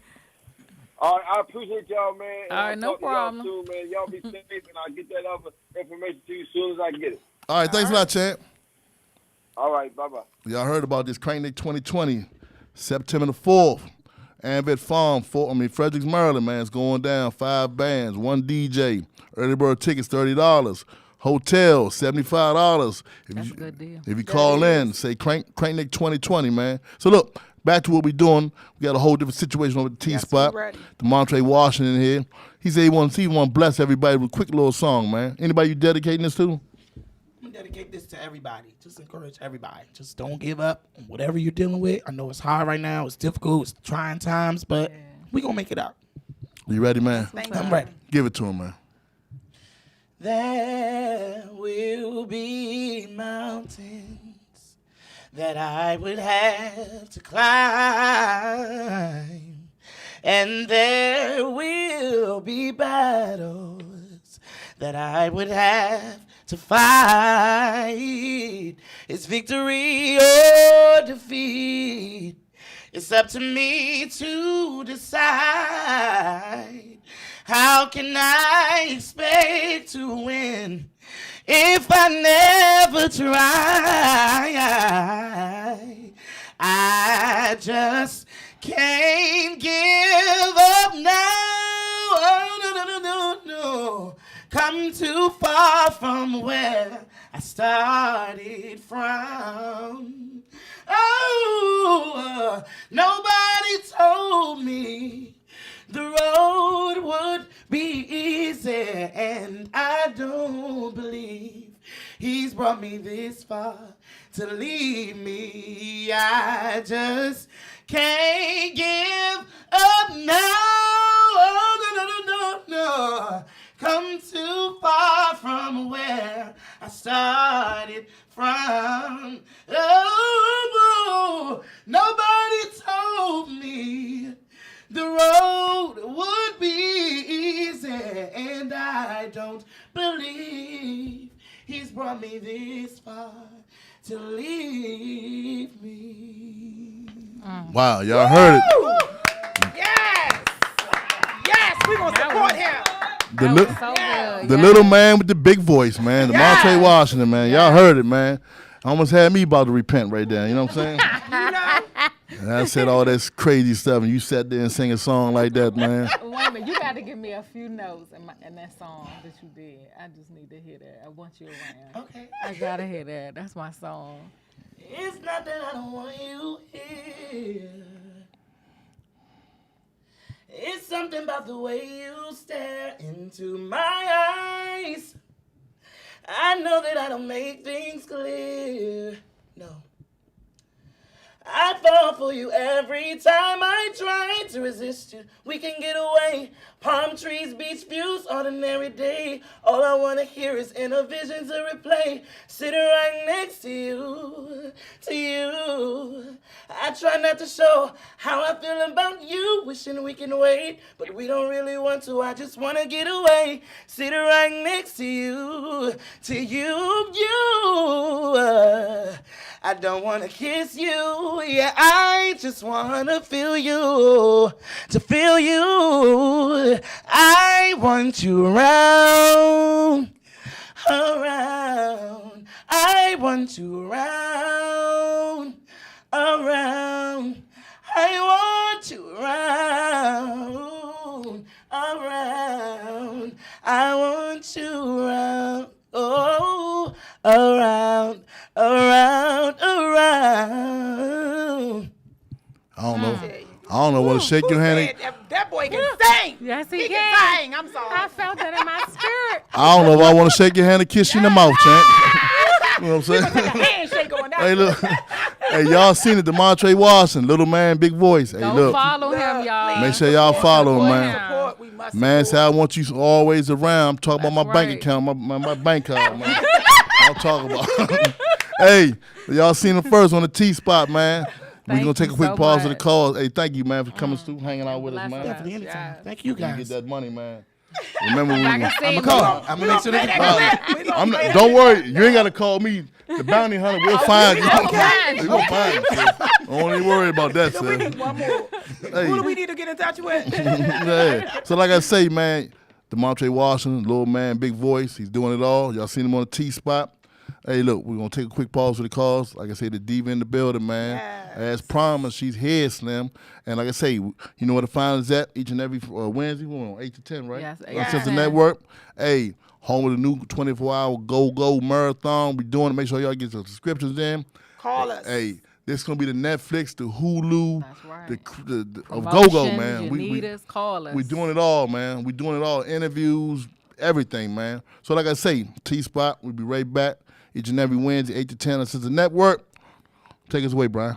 All right, I appreciate y'all, man. And All right, I'll no talk to y'all problem. soon, man. Y'all be safe, and I'll get that other information to you as soon as I can get it. All right, thanks a lot, champ. All right, bye-bye. Y'all heard about this Crank Nick 2020, September the 4th. Anvet Farm, Fredericks, Maryland, man. It's going down. 5 bands, 1 DJ. Early bird tickets, $30. Hotel, $75. That's a good deal. If you call in, say Crank Nick 2020, man. So look, back to what we're doing. We got a whole different situation over at the T-Spot. we ready. DeMontre Washington here. He said he wants to bless everybody with a quick little song, man. Anybody you dedicating this to? I'm gonna dedicate this to everybody. Just encourage everybody. Just don't give up on whatever you're dealing with. I know it's hard right now. It's difficult. It's trying times, but we gonna make it out. You ready, man? I'm ready. Give it to him, man. There will be mountains that I would have to climb, and there will be battles that I would have to fight. It's victory or defeat. It's up to me to decide. How can I expect to win if I never try? I just can't give up now. Oh, no, no, no, no, no. Come too far from where I started from. Oh, nobody told me the road would be easy, and I don't believe he's brought me this far to leave me. I just can't give up now. Oh, no, no, no, no, no. Come too far from where I started from. Oh, nobody told me the road would be easy, and I don't believe he's brought me this far to leave me. Wow, y'all heard it. Yes. Yes, we're going to support him. The little man with the big voice, man. DeMontre Washington, man. Y'all heard it, man. Almost had me about to repent right there. You know what I'm saying? And I said all this crazy stuff, and you sat there and sang a song like that, man. Wait a minute, you got to give me a few notes in that song that you did. I just need to hear that. I want you around. Okay. I got to hear that. That's my song. It's not that I don't want you here. It's something about the way you stare into my eyes. I know that I don't make things clear. No. I fall for you every time I try to resist you. We can get away. Palm trees, beach views, ordinary day. All I want to hear is inner visions of replay. Sitting right next to you, to you. I try not to show how I feel about you. Wishing we can wait, but we don't really want to. I just want to get away. Sitting right next to you, you. I don't want to kiss you, yeah, I just want to feel you, to feel you. I want you around, around. I want you around, around. I want you around, around. I want you around, oh, around. Around. I don't know what to shake your hand. That boy can sing. Yes, he can sing. I'm sorry. I felt that in my spirit. I don't know if I want to shake your hand and kiss you in the mouth, champ. You know what I'm saying? Take a handshake on that. Hey, look. Hey, y'all seen it, DeMontre Washington, little man, big voice. Hey, Don't look. follow him, y'all. Make sure y'all follow him, man. Support. We must Man, say I want you always around. I'm talking about my bank right. account, my bank card, man. I'm talking about. Hey, y'all seen the first on the T-Spot, man. We're going to take a quick pause of the calls. Hey, thank you, man, for coming through, hanging out with us, man. Definitely anytime. Thank you guys. You get that money, man. Remember, I'm gonna call. I'm gonna make sure they I'm not, don't worry, you ain't got to call me. The bounty hunter will find you. Okay. We'll find you. Sis. Don't even worry about that, So we sis. need one more. Hey. Who do we need to get in touch with? Yeah. So like I say, man, DeMontre Washington, little man, big voice. He's doing it all. Y'all seen him on the T-Spot. Hey, look, we're going to take a quick pause for the calls. Like I say, the diva in the building, man. Yes. As promised, she's here, Slim. And like I say, you know where to find us at each and every Wednesday? We're on 8 to 10, right? Yes, 8 On to Uncensored 10. Network. Hey, home of the new 24-hour Go Marathon. We're doing it. Make sure y'all get your subscriptions in. Call us. Hey, this is going to be the Netflix, the Hulu, That's right. the of Promotions, Go, man. you need us, call us. We're doing it all, man. We're doing it all. Interviews, everything, man. So like I say, T-Spot, we'll be right back. Each and every Wednesday, 8 to 10 on Uncensored Network. Take us away, Brian.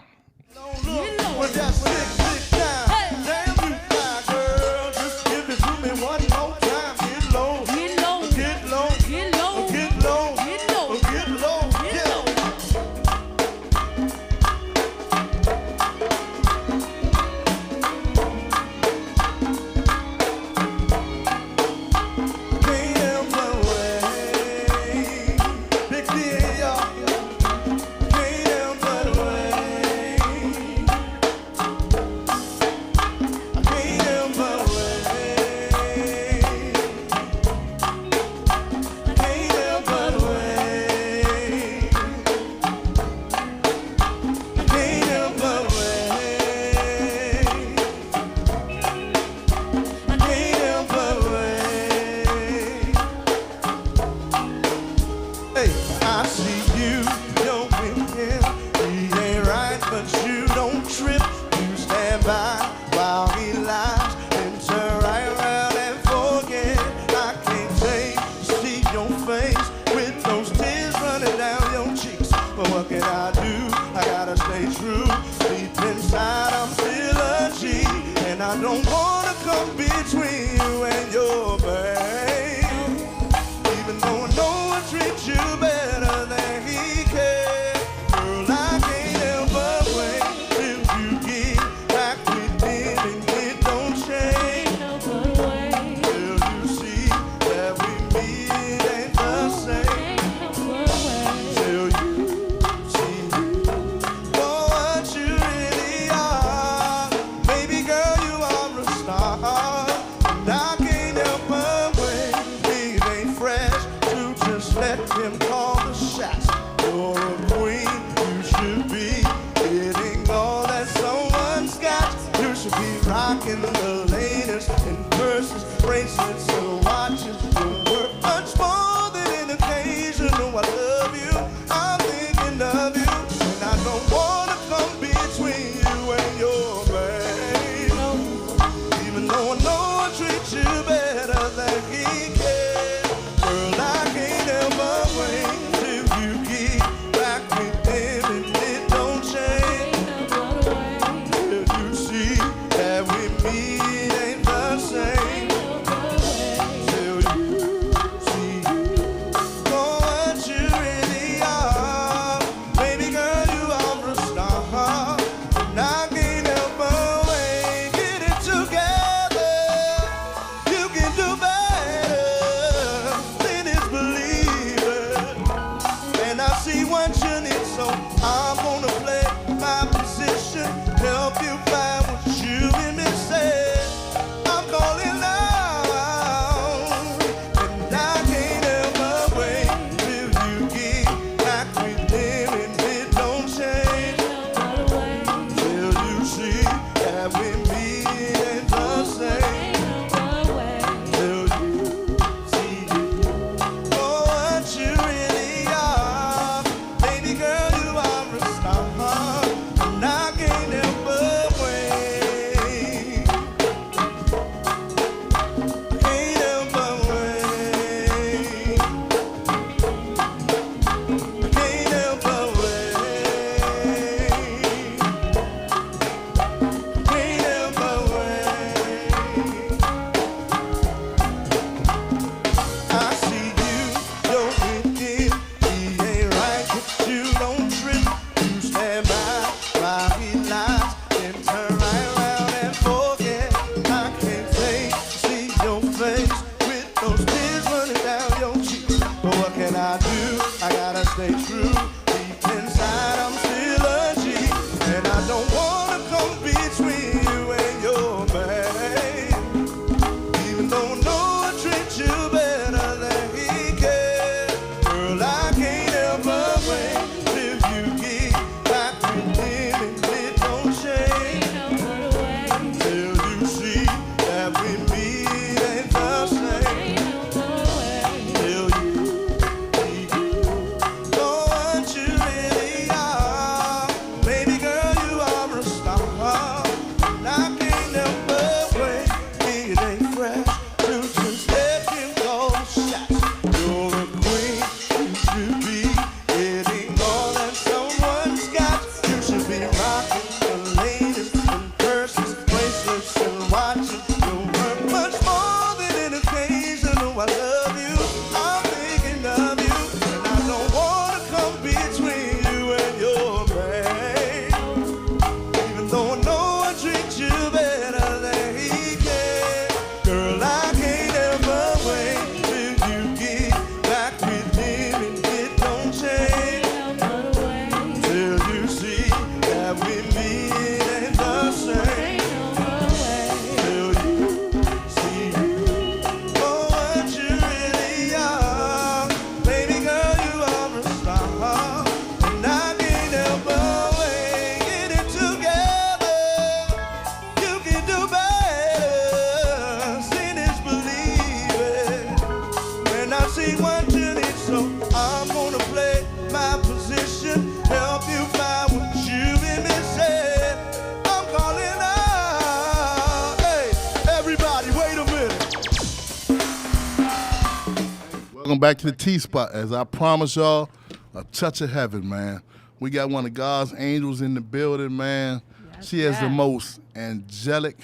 Welcome back to the T-Spot. As I promised y'all, a touch of heaven, man. We got one of God's angels in the building, man. She has the most angelic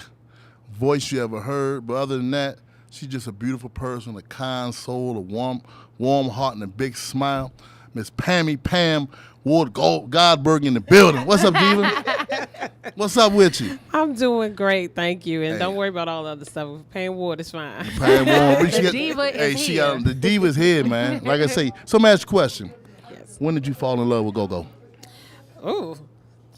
voice you ever heard. But other than that, she's just a beautiful person, a kind soul, a warm heart, and a big smile. Miss Pam Ward Godberg in the building. What's up, Diva? What's up with you? I'm doing great, thank you. And don't worry about all the other stuff. Paying Ward is fine. Pam Ward. The diva is here. The diva's here, man. Like I say, so let me ask you a question. Yes. When did you fall in love with Go-Go? Oh,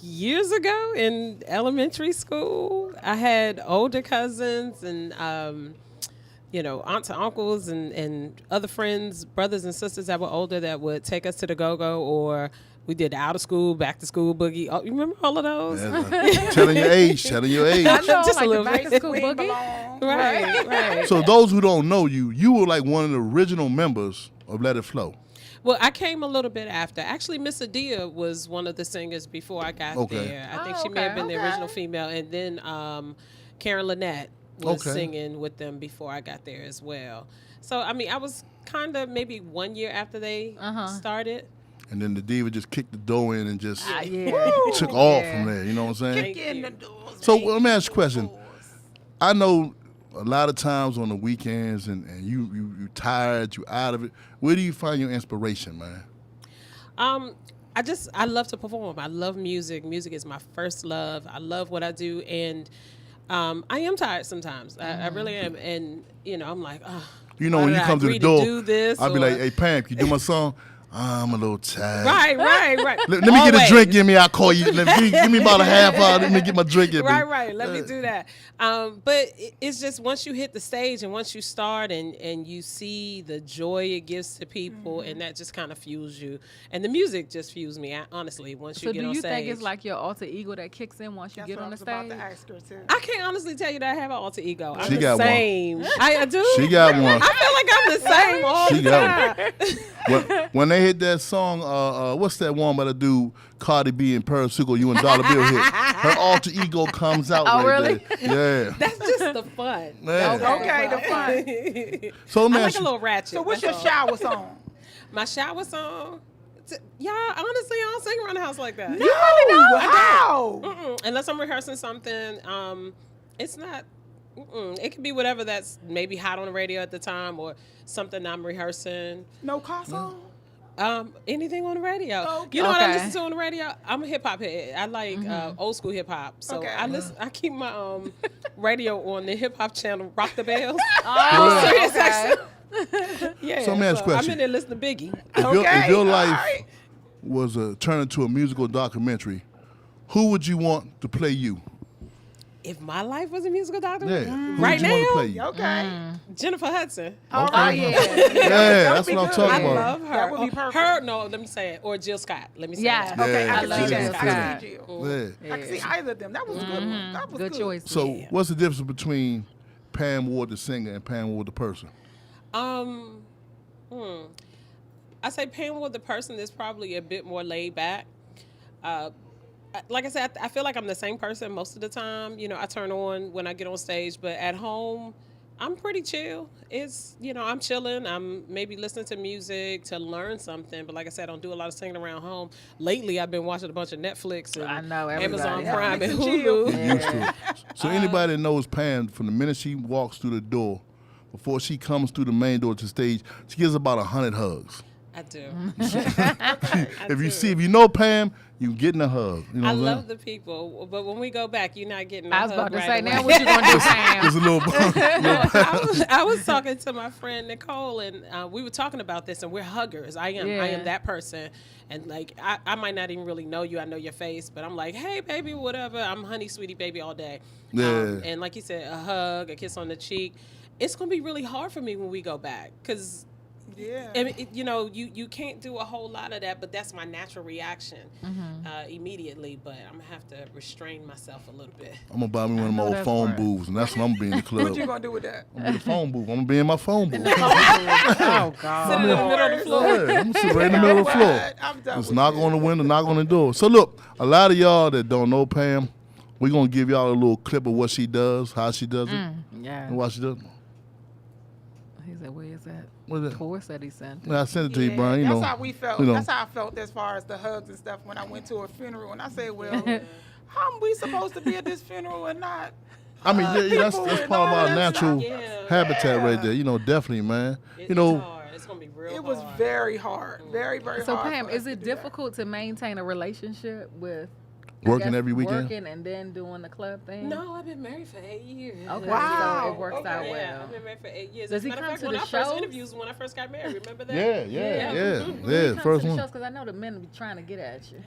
years ago in elementary school, I had older cousins and, aunts and uncles and other friends, brothers and sisters that were older that would take us to the Go-Go, or we did the out of school, back to school boogie. Oh, you remember all of those? Yeah, telling your age. I know, just like a little the back bit. to school boogie. Right. So those who don't know you were like one of the original members of Let It Flow. Well, I came a little bit after. Actually, Miss Adia was one of the singers before I got there. I think she may have been the original female. And then Karen Lynette was singing with them before I got there as well. So, I mean, I was kind of maybe 1 year after they started. And then the diva just kicked the door in and just took off from there. You know what I'm saying? Kick in the doors. So let me ask you a question. I know a lot of times on the weekends and you tired, you out of it. Where do you find your inspiration, man? I love to perform. I love music. Music is my first love. I love what I do, and I am tired sometimes. I really am, and I'm like, oh. You know, when you come to the door, I'll be or, like, hey, Pam, can you do my song? I'm a little tired. Right. Let me get a drink in me. I'll call you. Give me about a half hour. Let me get my drink in me. Right. Let me do that. But it's just once you hit the stage and once you start and you see the joy it gives to people, and that just kind of fuels you. And the music just fuels me, honestly, once you get on stage. So do you think it's like your alter ego that kicks in once you get on the stage? About to ask her too. I can't honestly tell you that I have an alter ego. I'm She the got same. one. I do. She got one. I feel like I'm the same all She the got time. When they hit that song, what's that one by the dude Cardi B and Pearl Sugar, you and Dollar Bill hit? Her alter ego comes out. Oh, really? There. Yeah. That's just the fun. Yeah. Okay, the fun. So let me I like ask a you, little ratchet. So what's that's your all. shower song? My shower song? Yeah, honestly, I don't sing around the house like that. No, how? Unless I'm rehearsing something. It's not. It could be whatever that's maybe hot on the radio at the time or something I'm rehearsing. No car song? Anything on the radio. Okay. You know what I listen to on the radio? I'm a hip hop head. I like old school hip hop. So Okay. I keep my radio on the hip hop channel, Rock the Bells. Oh, Sirius okay. XM. Yeah. So let me ask a question. I'm in there listening to Biggie. if your life was turned into a musical documentary, who would you want to play you? If my life was a musical documentary, Yeah. Who right would you want to now, play you? Okay. Jennifer Hudson. All Okay. right. Yeah, that's what I'm talking I about. love her. That would be perfect. Her, no, let me say it. Or Jill Scott. Let me say Yeah. it. Okay, Yeah, I can love see Jill that. I Scott. can see Jill. Yeah. I can see either of them. That was a good one. That was Good choice. So what's the difference between Pam Ward the singer and Pam Ward the person? I say Pam Ward the person is probably a bit more laid back. Like I said, I feel like I'm the same person most of the time. I turn on when I get on stage, but at home, I'm pretty chill. It's, I'm chilling. I'm maybe listening to music to learn something. But like I said, I don't do a lot of singing around home. Lately, I've been watching a bunch of Netflix and I know, everybody. Amazon Prime and Netflix and chill. Hulu. Get used to it. So anybody that knows Pam, from the minute she walks through the door, before she comes through the main door to the stage, she gives about 100 hugs. I do. If you know Pam, you getting a hug. You know I what I'm love saying? the people, but when we go back, you're not getting. I was about to say, away. now what you gonna do, Pam? Just a little. I was talking to my friend Nicole, and we were talking about this, and we're huggers. I am that person, and like I might not even really know you. I know your face, but I'm like, hey, baby, whatever. I'm honey, sweetie, baby, all day. Yeah. And like you said, a hug, a kiss on the cheek. It's gonna be really hard for me when we go back, because. Yeah. I mean, you can't do a whole lot of that, but that's my natural reaction immediately. But I'm gonna have to restrain myself a little bit. I'm gonna buy me one of my old phone booths, and that's when I'm gonna be in the club. What you gonna do with that? I'm gonna be the phone booth. I'm gonna be in my phone booth. Oh God. Sit in the middle of the floor. Yeah, I'm gonna sit right in the middle of the floor. I'm done Just with knock this. on the window, knock on the door. So look, a lot of y'all that don't know Pam, we're gonna give y'all a little clip of what she does, how she does it, Yeah. and why she does it. He said, "Where is that?" What is that? Tor said he sent it. Yeah, I sent it to you, Brian. That's how we felt. You know. That's how I felt as far as the hugs and stuff when I went to a funeral. And I said, well, how are we supposed to be at this funeral and not? I mean, that's people part and of all our that natural stuff. habitat right there. You know, definitely, man. It's You know, hard. It's gonna be real. It was very hard, very, very So hard. Pam, for us is to it do that. difficult to maintain a relationship with working every weekend. working and then doing the club thing? No, I've been married for 8 years. Okay, Wow. so it works out Yeah, well. I've been married for 8 years. Does he As a come matter of to fact, the when I first shows? interviews when I first got married, remember that? Yeah. When it First comes to the one. shows, because I know the men be trying to get at you.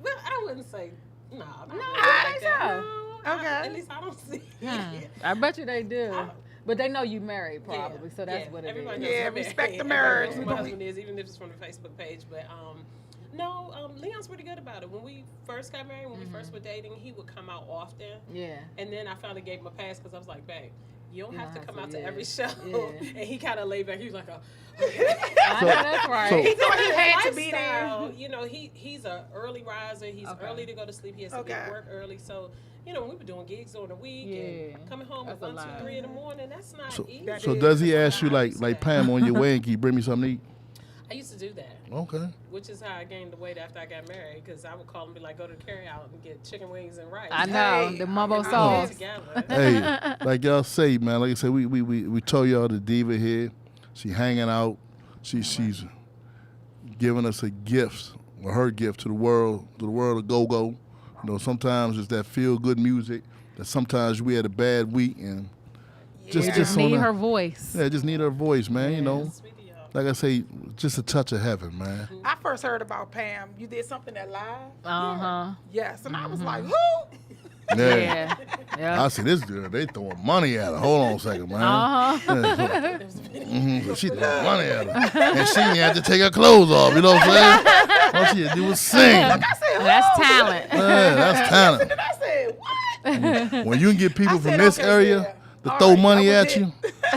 Well, I wouldn't say no. Not really I like think that. so. No, Okay. at least I don't see it. I bet you they do. But they know you married Yeah, probably, so that's what it everybody is. knows Yeah, I'm respect married. the Everybody marriage. knows who We my gonna- husband is, even if it's from the Facebook page. But no, Leon's pretty good about it. When we first got married, when we first were dating, he would come out often. Yeah. And then I finally gave him a pass because I was like, babe, you don't have to come out to yeah. every show. Yeah. And he kind of laid back. He was like, I know that's right. so- He thought he His had to be lifestyle, there. you know, he's a early riser. He's early to go to sleep. He has to be at work early. So, you know, when we were doing gigs during the week and coming home at That's a 1, 2, lot. 3 in the morning, that's not So, easy. so does he ask you like Pam on your way and can you bring me something to eat? I used to do that. Okay. Which is how I gained the weight after I got married, because I would call him and be like, go to the carry out and get chicken wings and rice. I know, the mumbo Get sauce. together. Hey, like y'all say, man. Like I said, we told y'all the diva here. She hanging out. She's giving us a gift, or her gift to the world of go-go. You know, sometimes it's that feel-good music. That sometimes we had a bad week and Just need her voice. Yeah, just need her voice, man. You know, like I say, just a touch of heaven, man. I first heard about Pam. You did something at Live? Uh-huh. Yes, and I was like, who? Yeah. Yeah. I see this girl. They throwing money at her. Hold on a second, man. Uh-huh. She throwing money at her, and she didn't have to take her clothes off. You know what I'm saying? All she had to do was sing. I said, That's talent. Yeah, that's talent. And I said, what? When you can get people I from said, this okay, area yeah. to All throw right, money that was at it. you,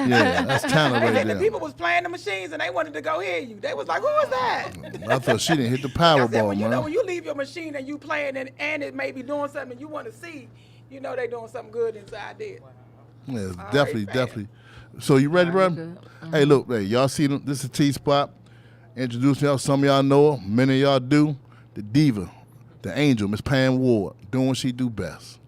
yeah, that's talent right And the there. people was playing the machines and they wanted to go hear you. They was like, who was that? I thought she didn't hit the I said, Powerball, well, you know, when man. you leave your machine and you playing and it may be doing something you want to see, you know they doing something good inside there. Yeah, All definitely, right, definitely. So you ready, bro? good. Hey, look, hey, y'all see them? This is T-Spot. Introduce y'all. Some of y'all know her. Many of y'all do. The diva, the angel, Miss Pam Ward, doing what she do best.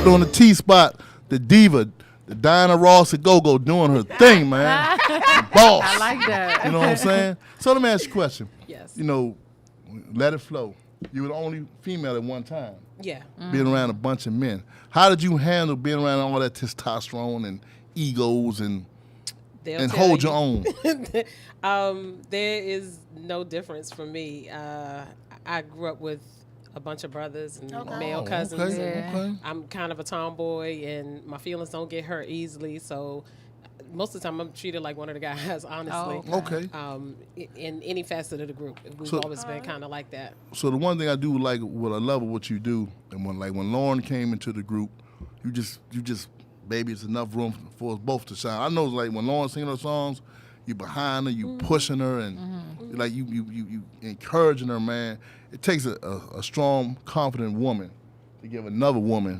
on the T spot, the diva, the Diana Ross at Go-Go doing her thing, man. The boss. I like that. You know what I'm saying? So let me ask you a question. Yes. You know, let it flow. You were the only female at one time. Yeah. Being around a bunch of men. How did you handle being around all that testosterone and egos and They'll tell hold you. your own? There is no difference for me. I grew up with a bunch of brothers and male cousins. Okay, And okay. I'm kind of a tomboy, and my feelings don't get hurt easily. So most of the time, I'm treated like one of the guys, honestly. Oh, okay. In any facet of the group, we've always been kind of like that. So the one thing I do like, what I love of what you do, and when Lauren came into the group, you just baby, it's enough room for us both to shine. I know it's like when Lauren singing her songs, you behind her, you pushing her, and like you encouraging her, man. It takes a strong, confident woman to give another woman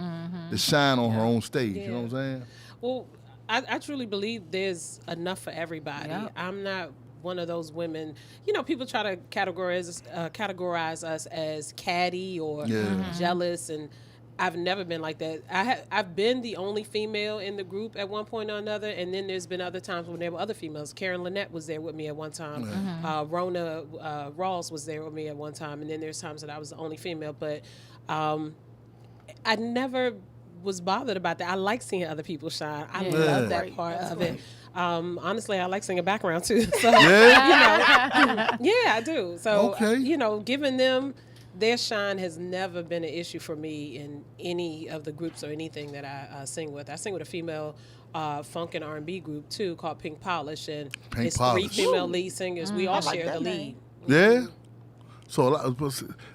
to shine on her own stage. You know what I'm saying? Well, I truly believe there's enough for everybody. Yep. I'm not one of those women. You know, people try to categorize us as catty or jealous, and I've never been like that. I've been the only female in the group at one point or another, and then there's been other times when there were other females. Karen Lynette was there with me at one time. Rona Rawls was there with me at one time, and then there's times that I was the only female. But I never was bothered about that. I like seeing other people shine. I love that part of it. Honestly, I like singing background too. So, I do. So, giving them their shine has never been an issue for me in any of the groups or anything that I sing with. I sing with a female funk and R&B group too called Pink Polish, and it's 3 female lead singers. We all share the lead. Yeah. So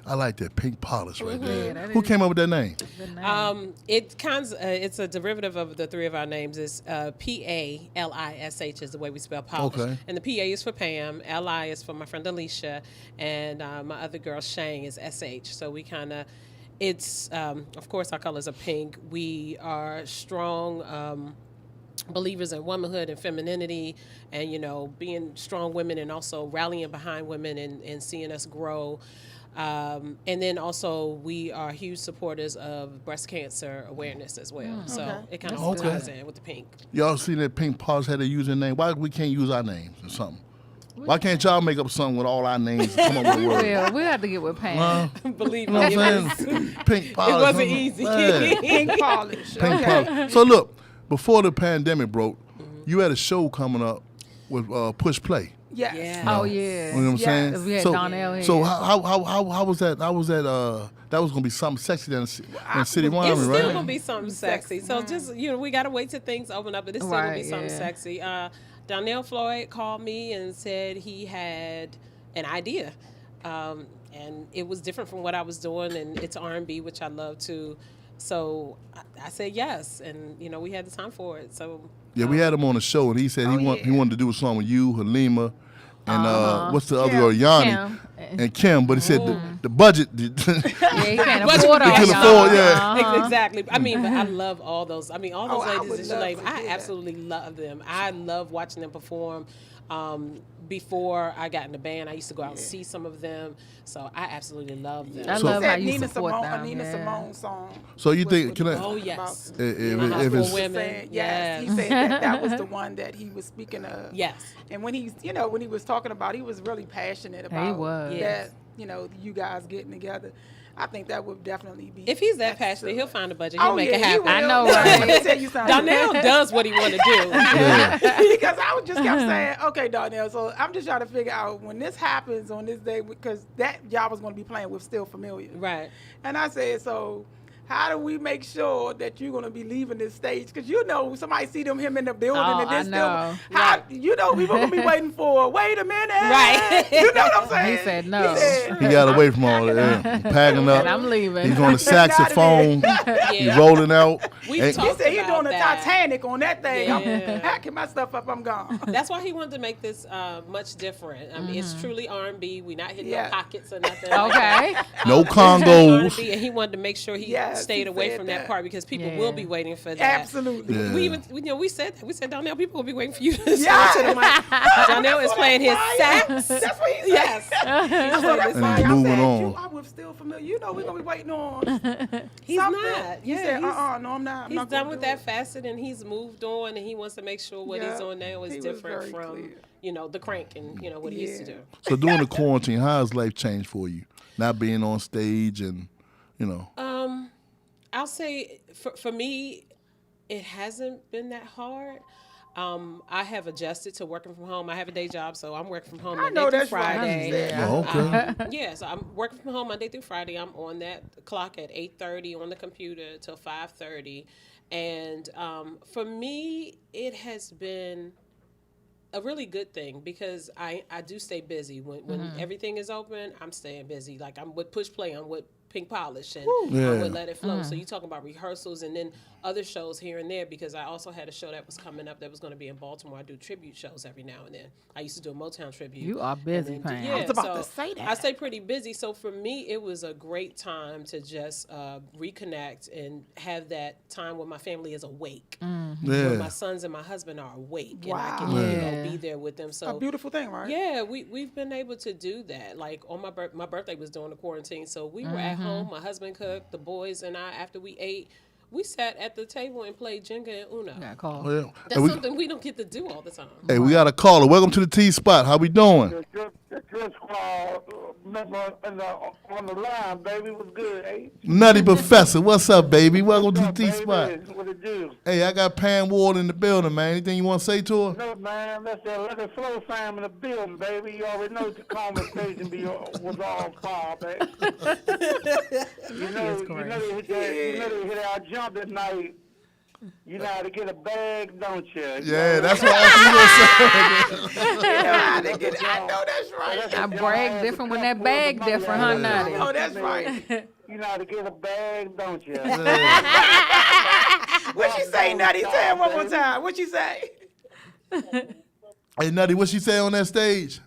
I like that Pink Polish right there. Who came up with that name? It's a derivative of the 3 of our names. It's P-A-L-I-S-H is the way we spell polish. Okay. And the P-A is for Pam, L-I is for my friend Alicia, and my other girl Shane is S-H. So we kind of, of course our colors are pink. We are strong believers in womanhood and femininity, and being strong women, and also rallying behind women and seeing us grow. And then also we are huge supporters of breast cancer awareness as well. So it kind of ties in with the pink. Y'all seen that Pink Polish had a username? Why we can't use our names or something? Why can't y'all make up something with all our names and come up with a word? Well, we have to get with Pam. Believe You know me, what I'm saying? Pink Polish. it wasn't easy. Pink polish. Pink Polish. So look, before the pandemic broke, you had a show coming up with Push Play. Yes. Yeah. Oh yeah. You know what I'm saying? We had So, Donnell here. so how was that? How was that? That was gonna be something sexy in City It's Wyoming, still right? gonna be something sexy. So just we gotta wait till things open up, but it's still gonna be something sexy. Donnell Floyd called me and said he had an idea, and it was different from what I was doing, and it's R&B, which I love too. So I said yes, and we had the time for it. So Yeah, we had him on the show, and he said he wanted to do a song with you, Halima, and what's the other girl, Yanni, and Kim. But he said the budget. He can't Budget afford would be all shot. y'all. Exactly. I mean, but I love all those. I mean, all those I ladies would that love you name. to I do that. absolutely love them. I love watching them perform. Before I got in the band, I used to go out and see some of them. So I absolutely love them. I So- love how That you Nina support Simone, them. a Nina yeah. Simone song. So you think? Can I? Oh yes. If it's women. Yes, he said that was the one that he was speaking of. Yes. And when he's, when he was talking about, he was really passionate about was. that. You guys getting together. I think that would definitely be. If he's that passionate, he'll find a budget. He'll make it he happen. will. I know, Let right? me tell you something. Donnell does what he want to do. Because I was just kept saying, okay, Donnell, so I'm just trying to figure out when this happens on this day, because that y'all was going to be playing with Still Familiar. Right. And I said, so how do we make sure that you're going to be leaving this stage? Because somebody see him in the building and I then know. still, we were going to be waiting for, wait a minute. Right. You know what I'm saying? He said no. He got away from all that. Packing up. And I'm leaving. He's on the saxophone. He's rolling out. We've And- talked He said he's about doing the that. Titanic on that thing. Yeah. I'm packing my stuff up. I'm gone. That's why he wanted to make this much different. I mean, it's truly R&B. We're not hitting Yeah. no pockets or nothing. Okay. No It's truly Congos. R&B, and he wanted to make sure he stayed he away said from that that. part because people Yeah. will be waiting for that. Absolutely. Yeah. We even, we said that. We said, Donnell, people will be waiting for you to Yeah. to the mic. Donnell is playing his sax. That's what he said. Yes. That's what I And said. he's I moving said, on. I was still familiar. You know, we're going to be waiting on He's something. not. He Yeah, said, he's- no, I'm not. I'm He's not done gonna with do that it. facet, and he's moved on, and he wants to make sure what he's Yeah. on now is He was different very from, clear. the crank and, what he used to do. So during the quarantine, how has life changed for you? Not being on stage and, I'll say for me, it hasn't been that hard. I have adjusted to working from home. I have a day job, so I'm working from home I Monday know through that's right. Friday. Yeah. Oh, okay. Yeah, so I'm working from home Monday through Friday. I'm on that clock at 8:30 on the computer till 5:30, and for me, it has been a really good thing because I do stay busy when everything is open. I'm staying busy. Like I'm with Push Play. I'm with Pink Polish and Yeah. I would Let It Flow. So you talking about rehearsals and then other shows here and there because I also had a show that was coming up that was going to be in Baltimore. I do tribute shows every now and then. I used to do a Motown tribute. You are busy, And then Pam. Yeah, I was about to so say that. I stay pretty busy. So for me, it was a great time to just reconnect and have that time when my family is awake. When Yeah. my sons and my husband are awake and I Wow. can Yeah. be there with them. So A beautiful thing, right? yeah, we've been able to do that. Like on my birthday was during the quarantine, so we were at home. My husband cooked, the boys and I. After we ate, we sat at the table and played Jenga and Uno. Got called. Oh, yeah. That's Hey, we, something we don't get to do all the time. hey, we got a caller. Welcome to the T Spot. How we doing? The good squad member on the line, baby, was good, eh? Nutty Professor. What's up, baby? Welcome to the T Baby, Spot. what it do? Hey, I got Pam Ward in the building, man. Anything you want to say to her? No, man, that's that Let It Flow fam in the building, baby. You already know the conversation was all far, baby. You know they hit our jump at night. You know how to get a bag, don't you? Yeah, that's what I was going to say. I know that's right. I brag different when that bag different, huh, Nutty? Oh, that's right. You know how to get a bag, don't you? What she say, Nutty? Say it one more time. What she say? Hey, Nutty, what she say on that stage?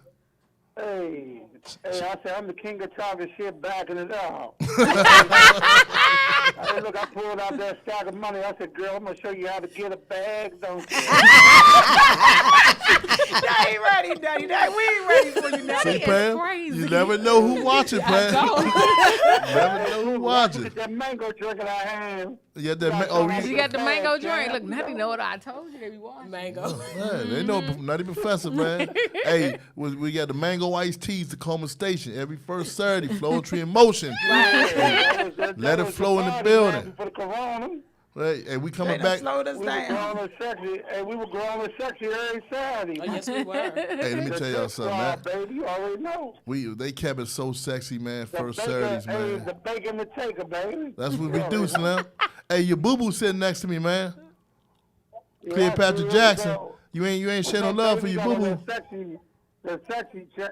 Hey, I said, I'm the king of talking shit, backing it up. Hey, look, I pulled out that stack of money. I said, girl, I'm going to show you how to get a bag, don't you? That ain't ready, Nutty. We ain't ready for you, Nutty. See, Pam? crazy. You never know who watching, Pam. never know who watching. Look at that mango drink in our hand. Yeah, that You got the mango drink. Look, Nutty know what I told you. They be watching. Mango. Man, they know Nutty Professor, man. Hey, we got the mango iced teas to Coleman Station every first Saturday. Flow Tree in Motion. Let it flow in the building. For the corona. Right, hey, we They coming done back. slowed us We were down. grown and sexy. Hey, we were grown and sexy every Saturday. Oh, yes, we were. Hey, let me tell y'all something, man. Baby, you already know. They kept it so sexy, man. The First baker, Saturdays, hey, man. the bacon the taker, baby. That's what we do, Slim. Hey, your boo boo sitting next to me, man. Yeah, Cleopatra I Jackson. go. You ain't share no love for your boo boo, The sexy chick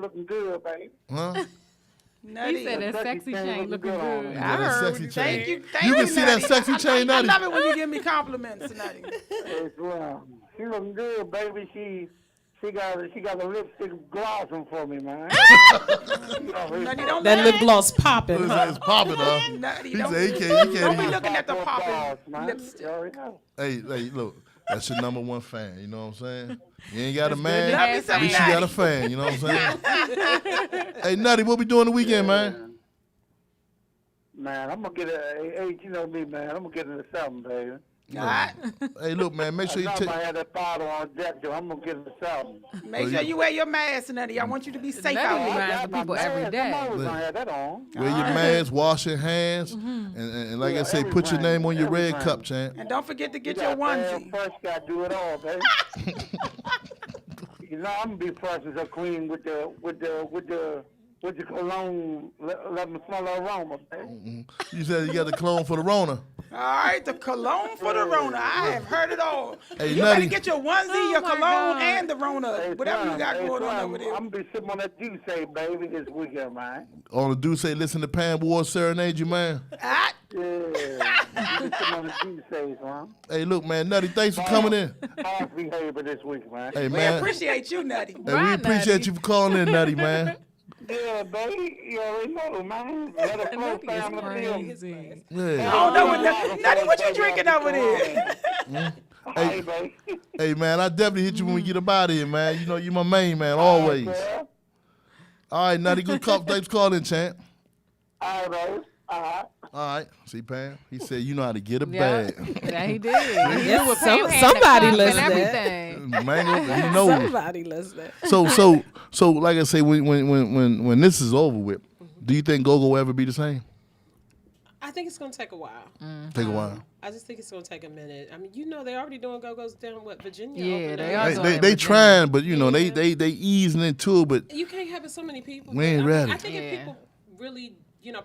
looking good, baby. huh? Nutty. He said that sexy chain looking good. Yeah, I that heard. sexy Thank chain. you. Thank You can you, see that Nutty. sexy chain, I Nutty. love it when you give me compliments, Nutty. Yes, well, she looking good, baby. She got a lipstick glossing for me, man. Nutty, don't That let lip gloss popping. It's popping, huh? Nutty, He don't, said he don't can't be eat. looking at the Gloss, popping man. lipstick. You already know. Hey, look, that's your number one fan. You know what I'm saying? You ain't got a Love man. me At some least you got a Nutty. fan. You know what I'm saying? Hey, Nutty, what we doing the weekend, man? Man, I'm gonna get hey, you know me, man. I'm gonna get into something, baby. Hey, look, man, make sure you I take. had that bottle on deck, so I'm gonna get into something. Make sure you wear your mask, Nutty. I want you to be safe Nutty out here. reminds got the my people every mask. day. I'm always gonna have that on. Wear your mask, wash your hands, and like I say, every put your brand, name on your every red brand. cup, champ. And don't forget to get You your got bad onesie. Fresh got to do it all, baby. You know, I'm gonna be fresh as a queen with the cologne. Let me smell the aroma, baby. You said you got the clone for the Rona. All right, the cologne for the Rona. I have heard it all. Hey, You Nutty. better get your onesie, your my cologne, God. and the Rona. Whatever you got going on over there. I'm gonna be sipping on that juice, baby, this weekend, man. On the do say, listen to Pam Ward serenade you, man. Ah, Yeah, I'm be sipping on the juice, man. Hey, look, man, Nutty, thanks for coming in. Fast behavior this week, man. Hey, we man. appreciate you, Nutty. Hey, we appreciate you for calling in, Nutty, man. Yeah, baby. You already know, man. Let a flow family feel. Yeah. I don't know what Nutty, what you drinking over there? Hey, baby. hey, man, I definitely hit you when we get up out of here, man. You know, you my main man, always. All right, Nutty, good call. Thanks for calling, champ. All right, baby. All right. See, Pam? He said you know how to get a bag. Yeah, he did. He knew what Pam had somebody the cup listened. and everything. Mango, he knows. Somebody listening. So, like I say, when this is over with, do you think Go-Go will ever be the same? I think it's gonna take a while. Take a while. I just think it's gonna take a minute. I mean, you know, they're already doing Go-Go's down Virginia. Yeah, they are. They trying, but you know, they easing into it, but you can't have it so many people. We ain't ready. I think if people really,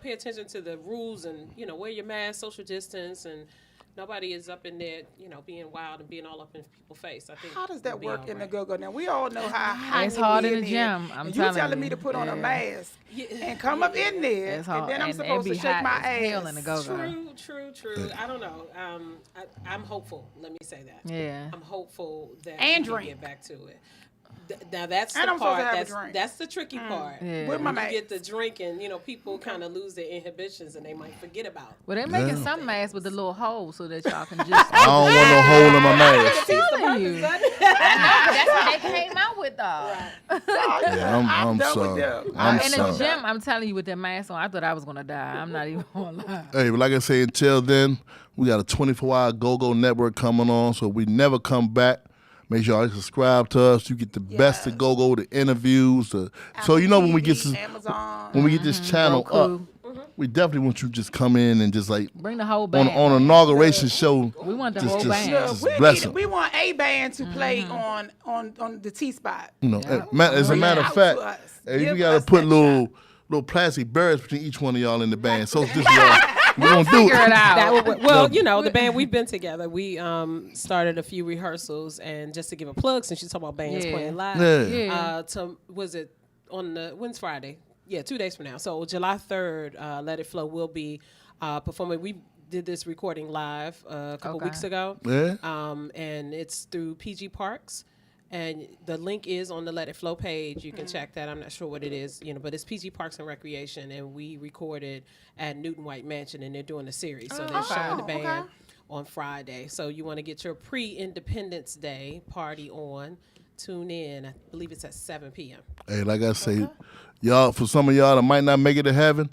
pay attention to the rules and wear your mask, social distance, and nobody is up in there, being wild and being all up in people's face. I think. How does that work in the Go-Go? Now we all know how hot it's hard in the is. gym. And you telling me to put on a mask and come up in there, it's hard. and then I'm And supposed to it be shake hot my as hell ass. in the Go-Go. True. I don't know. I'm hopeful. Let me say that. Yeah. I'm hopeful that And we drink. can get back to it. Now that's And the I'm supposed to part. have a drink. That's the tricky part. Yeah. With my When mask. you get the drinking, people kind of lose their inhibitions and they might forget about. Well, they're making some masks with the little hole so that y'all can just. I don't want no hole in my mask. telling you. That's what they came out with, though. Yeah, I'm done with sorry. them. I'm In the sorry. gym, I'm telling you, with that mask on, I thought I was gonna die. I'm not even gonna lie. Hey, but like I say, until then, we got a 24-hour Go-Go network coming on, so we never come back. Make sure you subscribe to us. You get the best of Go-Go, the interviews. So you know when we get this, Amazon. when we get this channel Roku. up, we definitely want you to just come in and just like Bring the whole on band. an inauguration show. We want the just, whole just, band. just we, bless need, them. we want a band to play on the T spot. You know, as a Bring matter it of out fact, to us. hey, Give we gotta us put that little plastic barriers between each one of y'all in the band. So it's just y'all. We gonna do Figure it out. That would, well, the band we've been together. We started a few rehearsals, and just to give a plug, since you talk about bands Yeah. playing live, Yeah. was it on when's Friday? Yeah, 2 days from now. So July 3rd, Let It Flow will be performing. We did this recording live a couple weeks ago. Yeah. And it's through PG Parks. And the link is on the Let It Flow page. You can check that. I'm not sure what it is, but it's PG Parks and Recreation. And we recorded at Newton White Mansion, and they're doing a series. So they're showing the band on Friday. So you want to get your pre-Independence Day party on. Tune in. I believe it's at 7 p.m. Hey, like I say, y'all, for some of y'all that might not make it to heaven,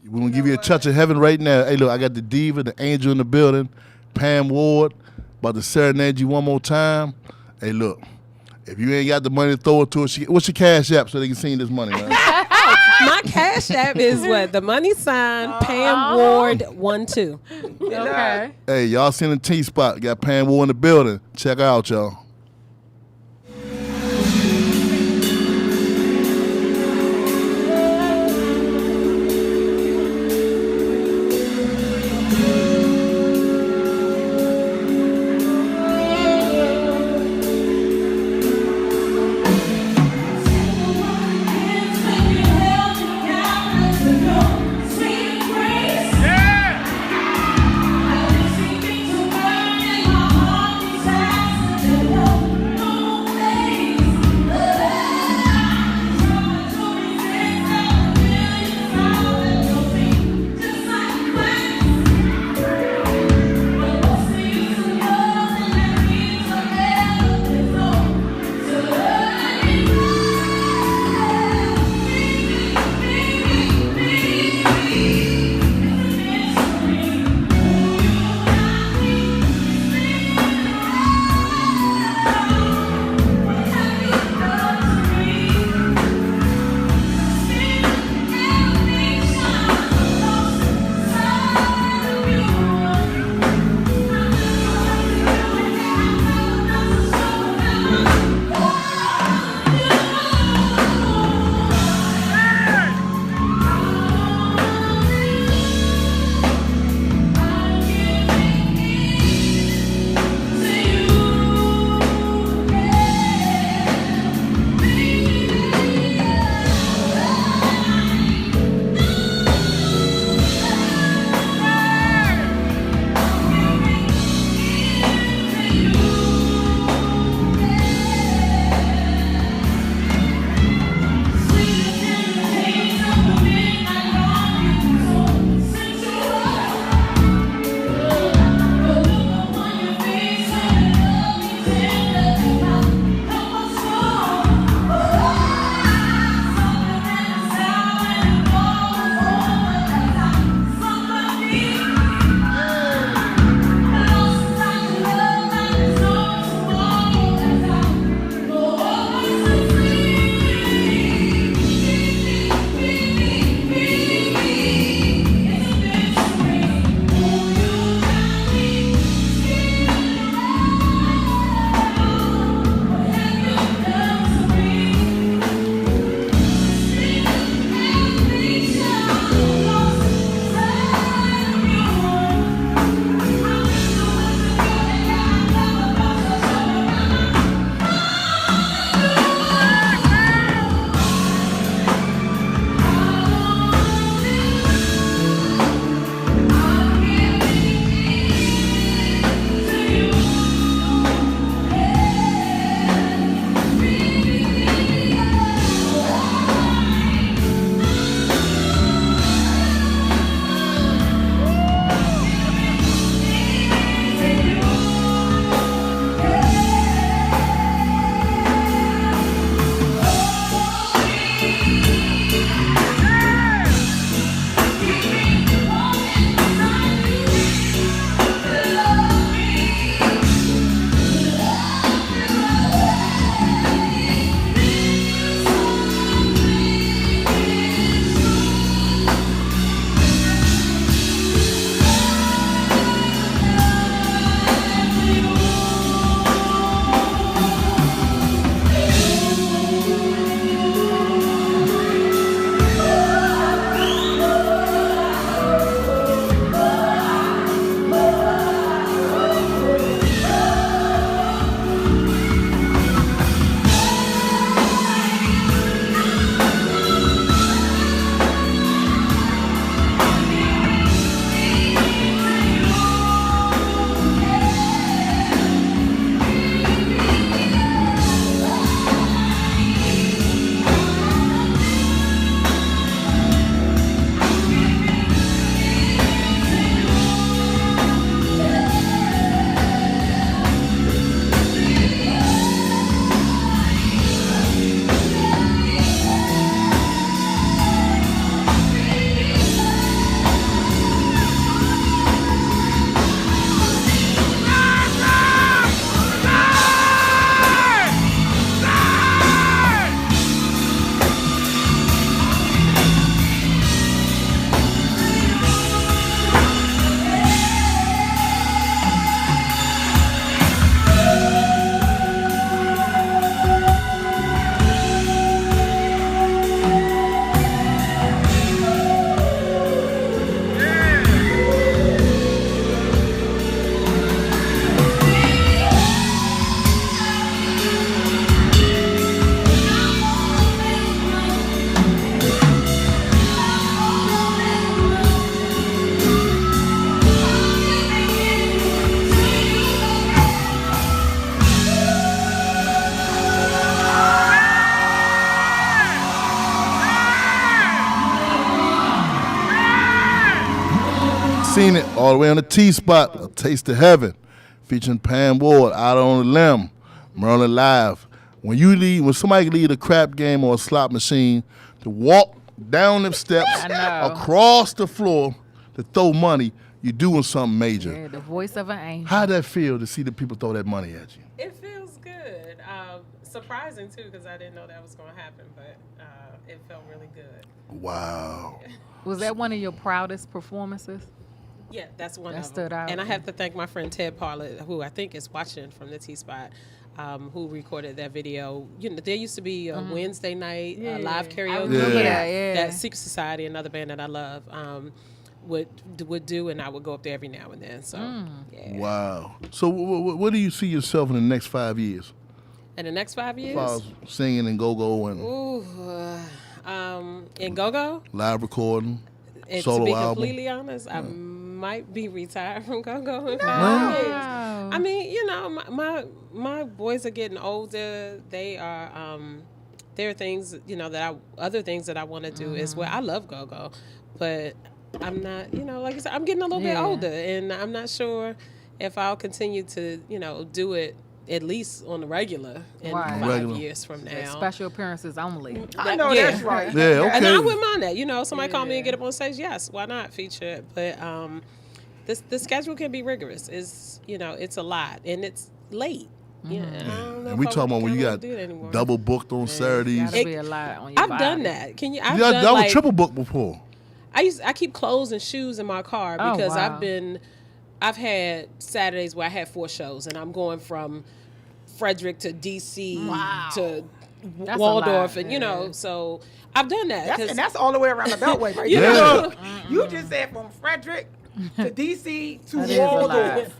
we're going to give you a touch of heaven right now. Hey, look, I got the diva, the angel in the building, Pam Ward, about to serenade you one more time. Hey, look, if you ain't got the money to throw it to her, what's your cash app so they can send this money, man? My cash app is what? The money sign, Pam Ward 12. Okay. Hey, y'all seen the T-Spot. Got Pam Ward in the building. Check her out, y'all. Yeah. seen it all the way on the T-Spot, A Taste of Heaven, featuring Pam Ward, Out on the Limb, Merlin Live. When somebody leave a crap game or a slot machine to walk down them steps across the floor to throw money, you're doing something major. Yeah, the voice of an angel. How'd that feel to see the people throw that money at you? It feels good. Surprising too, because I didn't know that was going to happen, but it felt really good. Wow. Was that one of your proudest performances? Yeah, that's one that of stood them. out. And I have to thank my friend Ted Parlett, who I think is watching from the T-Spot, who recorded that video. You know, there used to be a Wednesday night live karaoke. That Secret Society, another band that I love, would do, and I would go up there every now and then. So, yeah. Wow. So, what do you see yourself in the next 5 years? In the next 5 years? As far as singing and go-go and... in go-go? Live recording, and solo to be album. Completely honest, I might be retired from go-go in 5 years. I mean, you know, my boys are getting older. They are, there are things, you know, other things that I want to do as well. I love go-go, but I'm not, you know, like I said, I'm getting a little bit older, and I'm not sure if I'll continue to, you know, do it at least on the regular in 5 years from now. Special appearances only. I know that's right. Yeah, okay. And I wouldn't mind that. You know, somebody call me and get up on stage. Yes, why not feature it? But the schedule can be rigorous. It's, you know, it's a lot, and it's late. Yeah, I don't know and we talking about when you got double booked on Saturdays. Gotta be a lot on your I've body. done that. Can you? I've done like, triple booked before. I keep clothes and shoes in my car because I've had Saturdays where I had 4 shows, and I'm going from Frederick to DC to Waldorf, and you know, so I've done that. And that's all the way around the Beltway, right? You just said from Frederick to DC to Waldorf.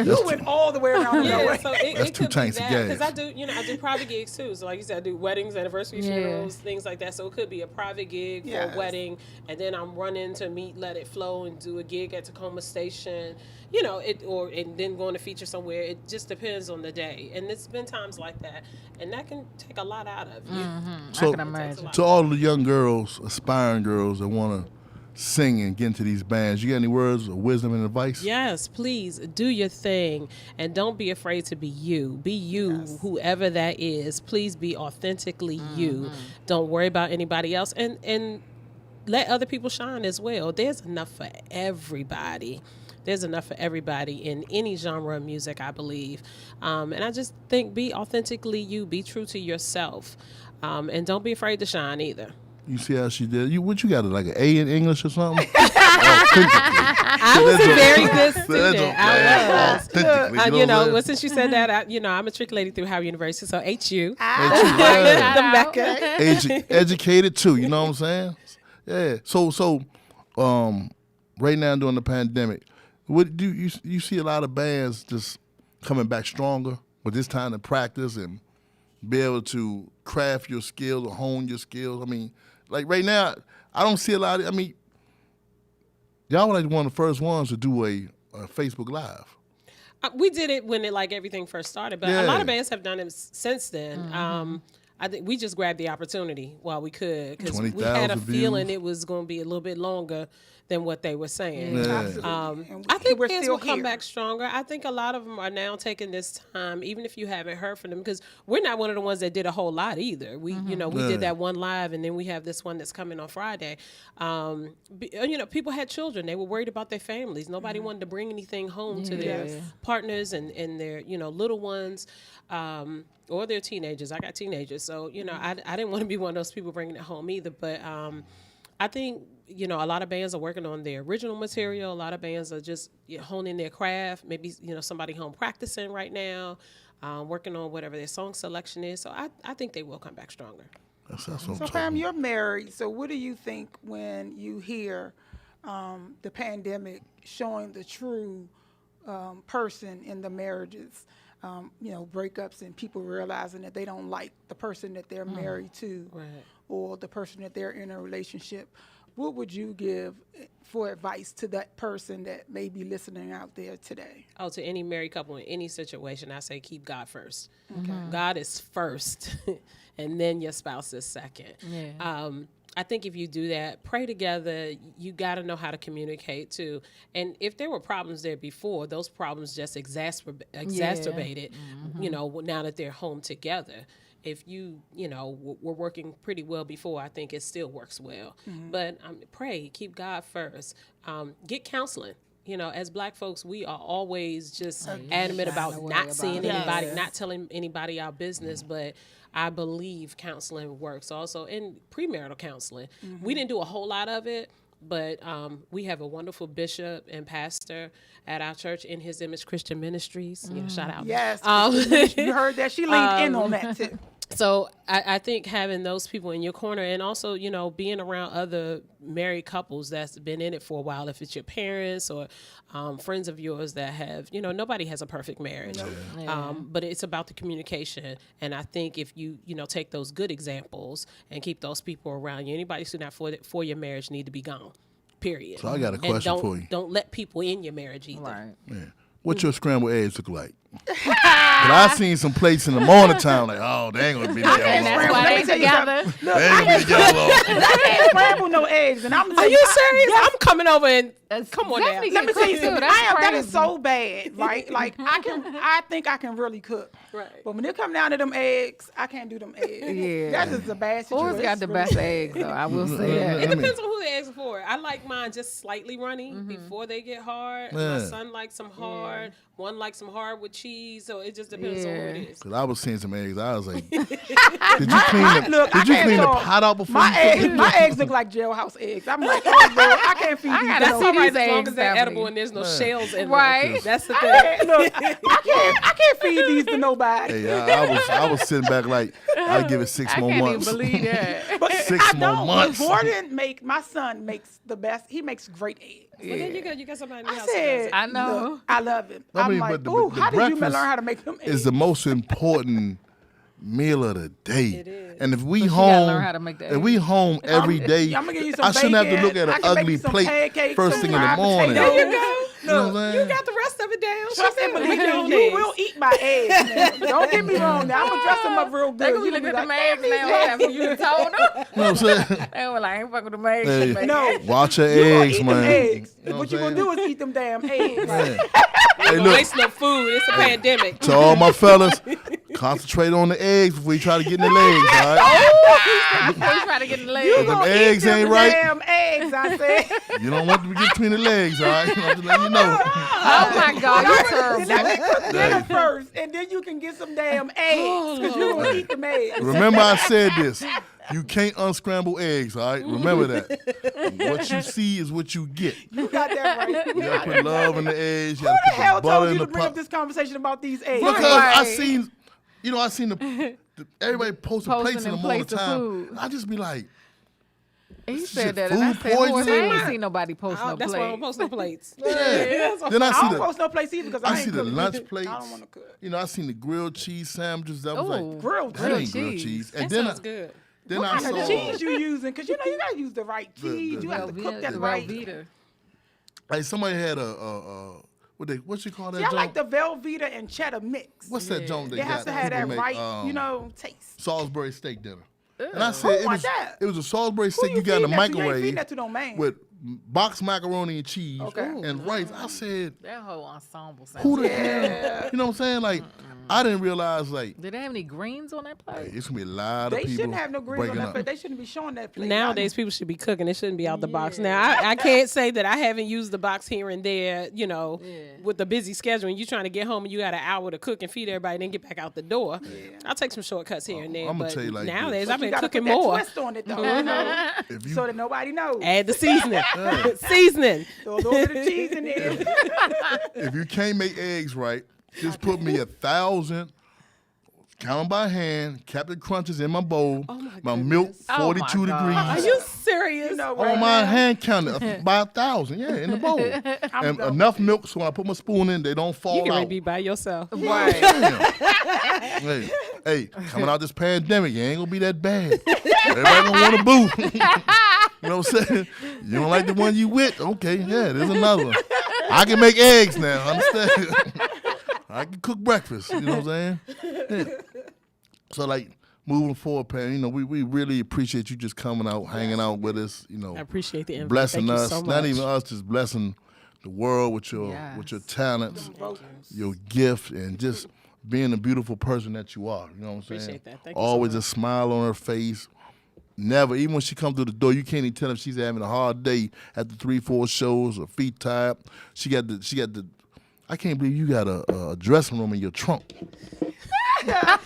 You went all the way around the Beltway. So that's 2 tanks of gas. Because I do private gigs too. So like you said, I do weddings, anniversaries, funerals, things like that. So it could be a private gig for a wedding, and then I'm running to meet Let It Flow and do a gig at Tacoma Station. You know, and then going to feature somewhere. It just depends on the day, and it's been times like that, and that can take a lot out of you. So, I can imagine. To all the young girls, aspiring girls that want to sing and get into these bands, you got any words of wisdom and advice? Yes, please do your thing, and don't be afraid to be you. Be you, whoever that is. Please be authentically you. Don't worry about anybody else, and let other people shine as well. There's enough for everybody. There's enough for everybody in any genre of music, I believe. And I just think be authentically you. Be true to yourself. And don't be afraid to shine either. You see how she did? What you got, like an A in English or something? I was a very good student. I was. You know, well, since you said that, I matriculated through Howard University, so HU. The Mecca. Educated too, you know what I'm saying? Yeah. So, right now during the pandemic, what do you see a lot of bands just coming back stronger with this time to practice and be able to craft your skills or hone your skills? I mean, like right now, I don't see a lot of, I mean, y'all were like one of the first ones to do a Facebook Live. We did it when everything first started, but a lot of bands have done it since then. I think we just grabbed the opportunity while we could, because we had a feeling it was going to be a little bit longer than what they were saying. I think bands will come back stronger. I think a lot of them are now taking this time, even if you haven't heard from them, because we're not one of the ones that did a whole lot either. We, we did that one live, and then we have this one that's coming on Friday. People had children. They were worried about their families. Nobody wanted to bring anything home to their partners and their, little ones. Or their teenagers. I got teenagers. So, I didn't want to be one of those people bringing it home either. But I think, a lot of bands are working on their original material. A lot of bands are just honing their craft. Maybe, somebody home practicing right now, working on whatever their song selection is. So I think they will come back stronger. So, Pam, you're married. So what do you think when you hear the pandemic showing the true person in the marriages? Breakups and people realizing that they don't like the person that they're married to, or the person that they're in a relationship. What would you give for advice to that person that may be listening out there today? Oh, to any married couple in any situation, I say keep God first. Okay. God is first, and then your spouse is second. Yeah. I think if you do that, pray together, you got to know how to communicate too. And if there were problems there before, those problems just exacerbated, you know, now that they're home together. If you know, were working pretty well before, I think it still works well. But pray, keep God first. Get counseling. You know, as Black folks, we are always just adamant about not seeing anybody, not telling anybody our business, but I believe counseling works also. And premarital counseling. We didn't do a whole lot of it, but we have a wonderful bishop and pastor at our church, In His Image Christian Ministries. You know, shout out. Yes, you heard that. She leaned in on that too. So I think having those people in your corner, and also, you know, being around other married couples that's been in it for a while, if it's your parents or friends of yours that have, you know, nobody has a perfect marriage, but it's about the communication. And I think if you know, take those good examples and keep those people around you, anybody who's not for your marriage need to be gone, period. So I got a question for you. Don't let people in your marriage either. Right. Yeah. What your scrambled eggs look like? But I seen some plates in the morning time like, oh, they ain't gonna be together. And that's why they together. They ain't gonna be together long. I can't scramble no eggs, and I'm. Are you serious? I'm coming over and come on now. Let me tell you something. That is crazy. so bad, right? Like I think I can really cook. Right. But when it come down to them eggs, I can't do them eggs. Yeah. That's just a bad situation. Who's got the best eggs, though? I will say that. It depends on who the eggs are for. I like mine just slightly runny before they get hard. My son likes them hard. One likes them hard with cheese. So it just depends on who it is. Cause I was seeing some eggs. I was like, did you clean the pot out before you cooked it? My eggs look like jailhouse eggs. I'm like, oh Lord, I can't feed these. That's all right as long eggs, as they're Stephanie. edible and there's no shells in them. Right. That's the thing. Look, I can't feed these to nobody. Hey, I was sitting back like, I'd give it 6 more months. I can't even believe that. But 6 more months. My son makes the best. He makes great eggs. Well, then you got somebody in the I house. said, I know. look, I love it. I mean, I'm like, but ooh, the how did you learn breakfast how to make them eggs? is the most important meal of the day. It is. And if we But you gotta home, learn how to make the if we home every day, I'ma give you some I shouldn't have to bacon. look at I an can make ugly you some plate pancakes, first some thing in the fried morning. potatoes. There you go. You know what I'm saying? You got the rest of it down. I said, but you will eat my eggs. Now. Don't get me wrong. Now I'm gonna dress them up real good. They gonna You look be at like, the eggs "Damn, now these after you told them. You know what I'm saying? They were like, I ain't fucking with them eggs. Hey, But No. watch your You gonna eggs, eat man. them eggs. You know What what you I'm gonna do is eat them damn eggs. saying? You're Hey, look, wasting up food. It's a pandemic. to all my fellas, concentrate on the eggs before you try to get in the legs, all right? before you try to get in the You legs. them gonna eggs eat them ain't right. damn eggs, I said. You don't want to get between the legs, all right? I'm just letting you know. Oh my God, you're terrible. Let me cook dinner first, and then you can get some damn eggs, because you gonna eat them eggs. Remember I said this. You can't unscramble eggs, all right? Remember that. What you see is what you get. You got that right. You gotta put love in the eggs. You Who gotta the put hell the butter told in you the to bring up pot. this conversation about these eggs? Because Right. I seen the everybody posting plates in the morning plates of time. food. I just be like, He This said shit that, and I food said, "Boy, I poisoning? ain't seen nobody post no That's why I don't plate." post no plates. yeah. Then I I see don't the post no place either because I I ain't see the cooking. lunch plates. I don't want to cook. You know, I seen the grilled cheese sandwiches. That was Ooh, like Grilled that ain't grilled cheese. cheese. That And then sounds good. then What I kind of saw cheese you using? Because you know you gotta use the right cheese. You have to cook that right. Velveeta. like somebody had what you call that? See, I joint? like the Velveeta and cheddar mix. What's that joint they It has got? to have People that make, right, you know, taste. Salisbury steak dinner. And I Who said want that? it was a Salisbury Who steak you got in the feeding that to? You ain't feeding microwave that to no man. with boxed macaroni and cheese Okay. and rice. I said, That whole ensemble sounds who the good. hell? You know what I'm saying? Like, I didn't realize like Did they have any greens on that plate? it's gonna be a lot of They people shouldn't have no greens on breaking that up. plate. They shouldn't be showing that plate. Nowadays, people should be cooking. It shouldn't be out the box. Now, I can't say that I haven't used the box here and there, you know, with the busy schedule. And you trying to get home and you got an hour to cook and feed everybody and then get back out the door. I'll take some shortcuts here and there. I'ma But tell you like nowadays, this. I've You been gotta cooking put that more. twist on it though, you know, If you so that nobody knows. Add the seasoning. Seasoning. Throw a little bit of cheese in there. if you can't make eggs right, just put me 1,000. Count them by hand. Captain Crunches in my bowl. my milk, Oh, my 42 God. degrees. Are you serious? You know, On right my now, hand counted by 1,000, yeah, in the bowl. And done. enough milk so when I put my spoon in, they don't You fall can out. be by yourself. Right. Damn. hey, coming out this pandemic, you ain't gonna be that bad. Everybody gonna want to boo. You know what I'm saying? You don't like the one you with? Okay, yeah, there's another one. I can make eggs now, understand? I can cook breakfast, you know what I'm saying? Yeah. So like moving forward, Pam, you know, we really appreciate you just coming out, hanging out with us, you know. I appreciate the invite. Blessing Thank us. you so Not much. even us, just blessing the world with your talents, your gift, and just being the beautiful person that you are. You know what I'm saying? Appreciate that. Thank you Always so a smile on her face. Never, even when she comes through the door, you can't even tell if she's having a hard day at the 3-4 shows or feet tired. She got the. I can't believe you got a dressing room in your trunk. Yeah.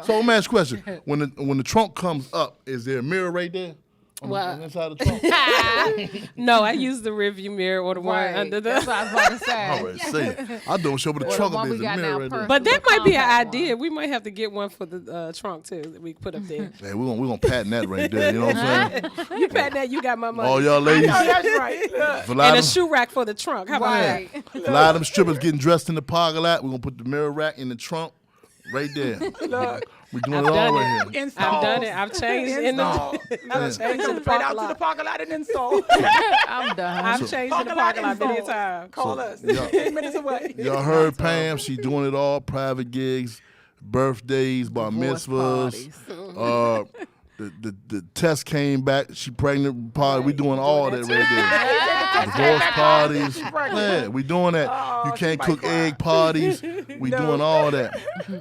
So let me ask you a question: when the trunk comes up, is there a mirror right there? On the inside of the trunk? No, I use the rearview mirror or the one under the. That's what I was about to say. All right, say it. I don't show up with the trunk up there's a mirror right there. But that might be an idea. We might have to get one for the trunk too that we put up there. Hey, we're gonna patent that right there. You know what I'm saying? You patent that, you got my money. All y'all ladies. I know, that's right. And a shoe rack for the trunk. How about that? A lot of them strippers getting dressed in the parking lot. We're gonna put the mirror rack in the trunk right there. We're doing it all right here. I've done it. I've changed in the. I've changed in the Straight parking out to lot. the parking lot and install. I'm done. I've changed in the parking lot many times. Call us. 10 minutes away. Y'all heard Pam? She doing it all. Private gigs, birthdays, bar mitzvahs. The test came back. She pregnant party. We doing all that right there. Divorce parties. Yeah, we doing that. You can't cook egg parties. We doing all that.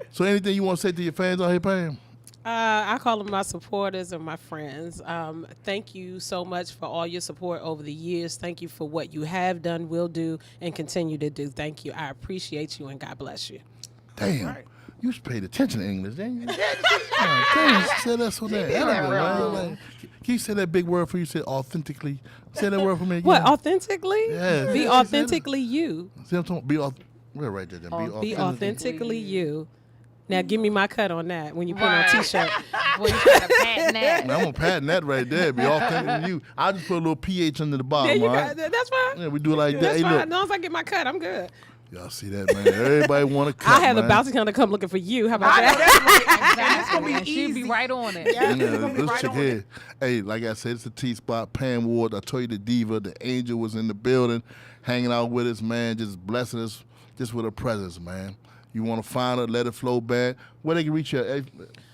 So anything you want to say to your fans out here, Pam? I call them my supporters and my friends. Thank you so much for all your support over the years. Thank you for what you have done, will do, and continue to do. Thank you. I appreciate you, and God bless you. Damn. You paid attention to English, didn't you? Damn, she said that so that. Can you say that big word for you? Said authentically. Say that word for me again. What, authentically? Yeah. Be authentically you. See what I'm talking? We're right there. Be authentically you. Now give me my cut on that when you put on a t-shirt. Well, you trying to patent that. I'm gonna patent that right there. Be authentic you. I'll just put a little pH under the bottom. There you all right? go. That's fine. Yeah, we do it like that. That's Hey, fine. look. As long as I get my cut, I'm good. Y'all see that, man? Everybody want to cut. I have man. the bounty hunter come looking for you. How about that? And it's gonna be easy. She'll be right on it. Yeah, this chick here. Hey, like I said, it's a T-spot. Pam Ward, I told you the diva, the angel was in the building, hanging out with us, man, just blessing us, just with her presence, man. You want to find her, let it flow back. Where they can reach you at?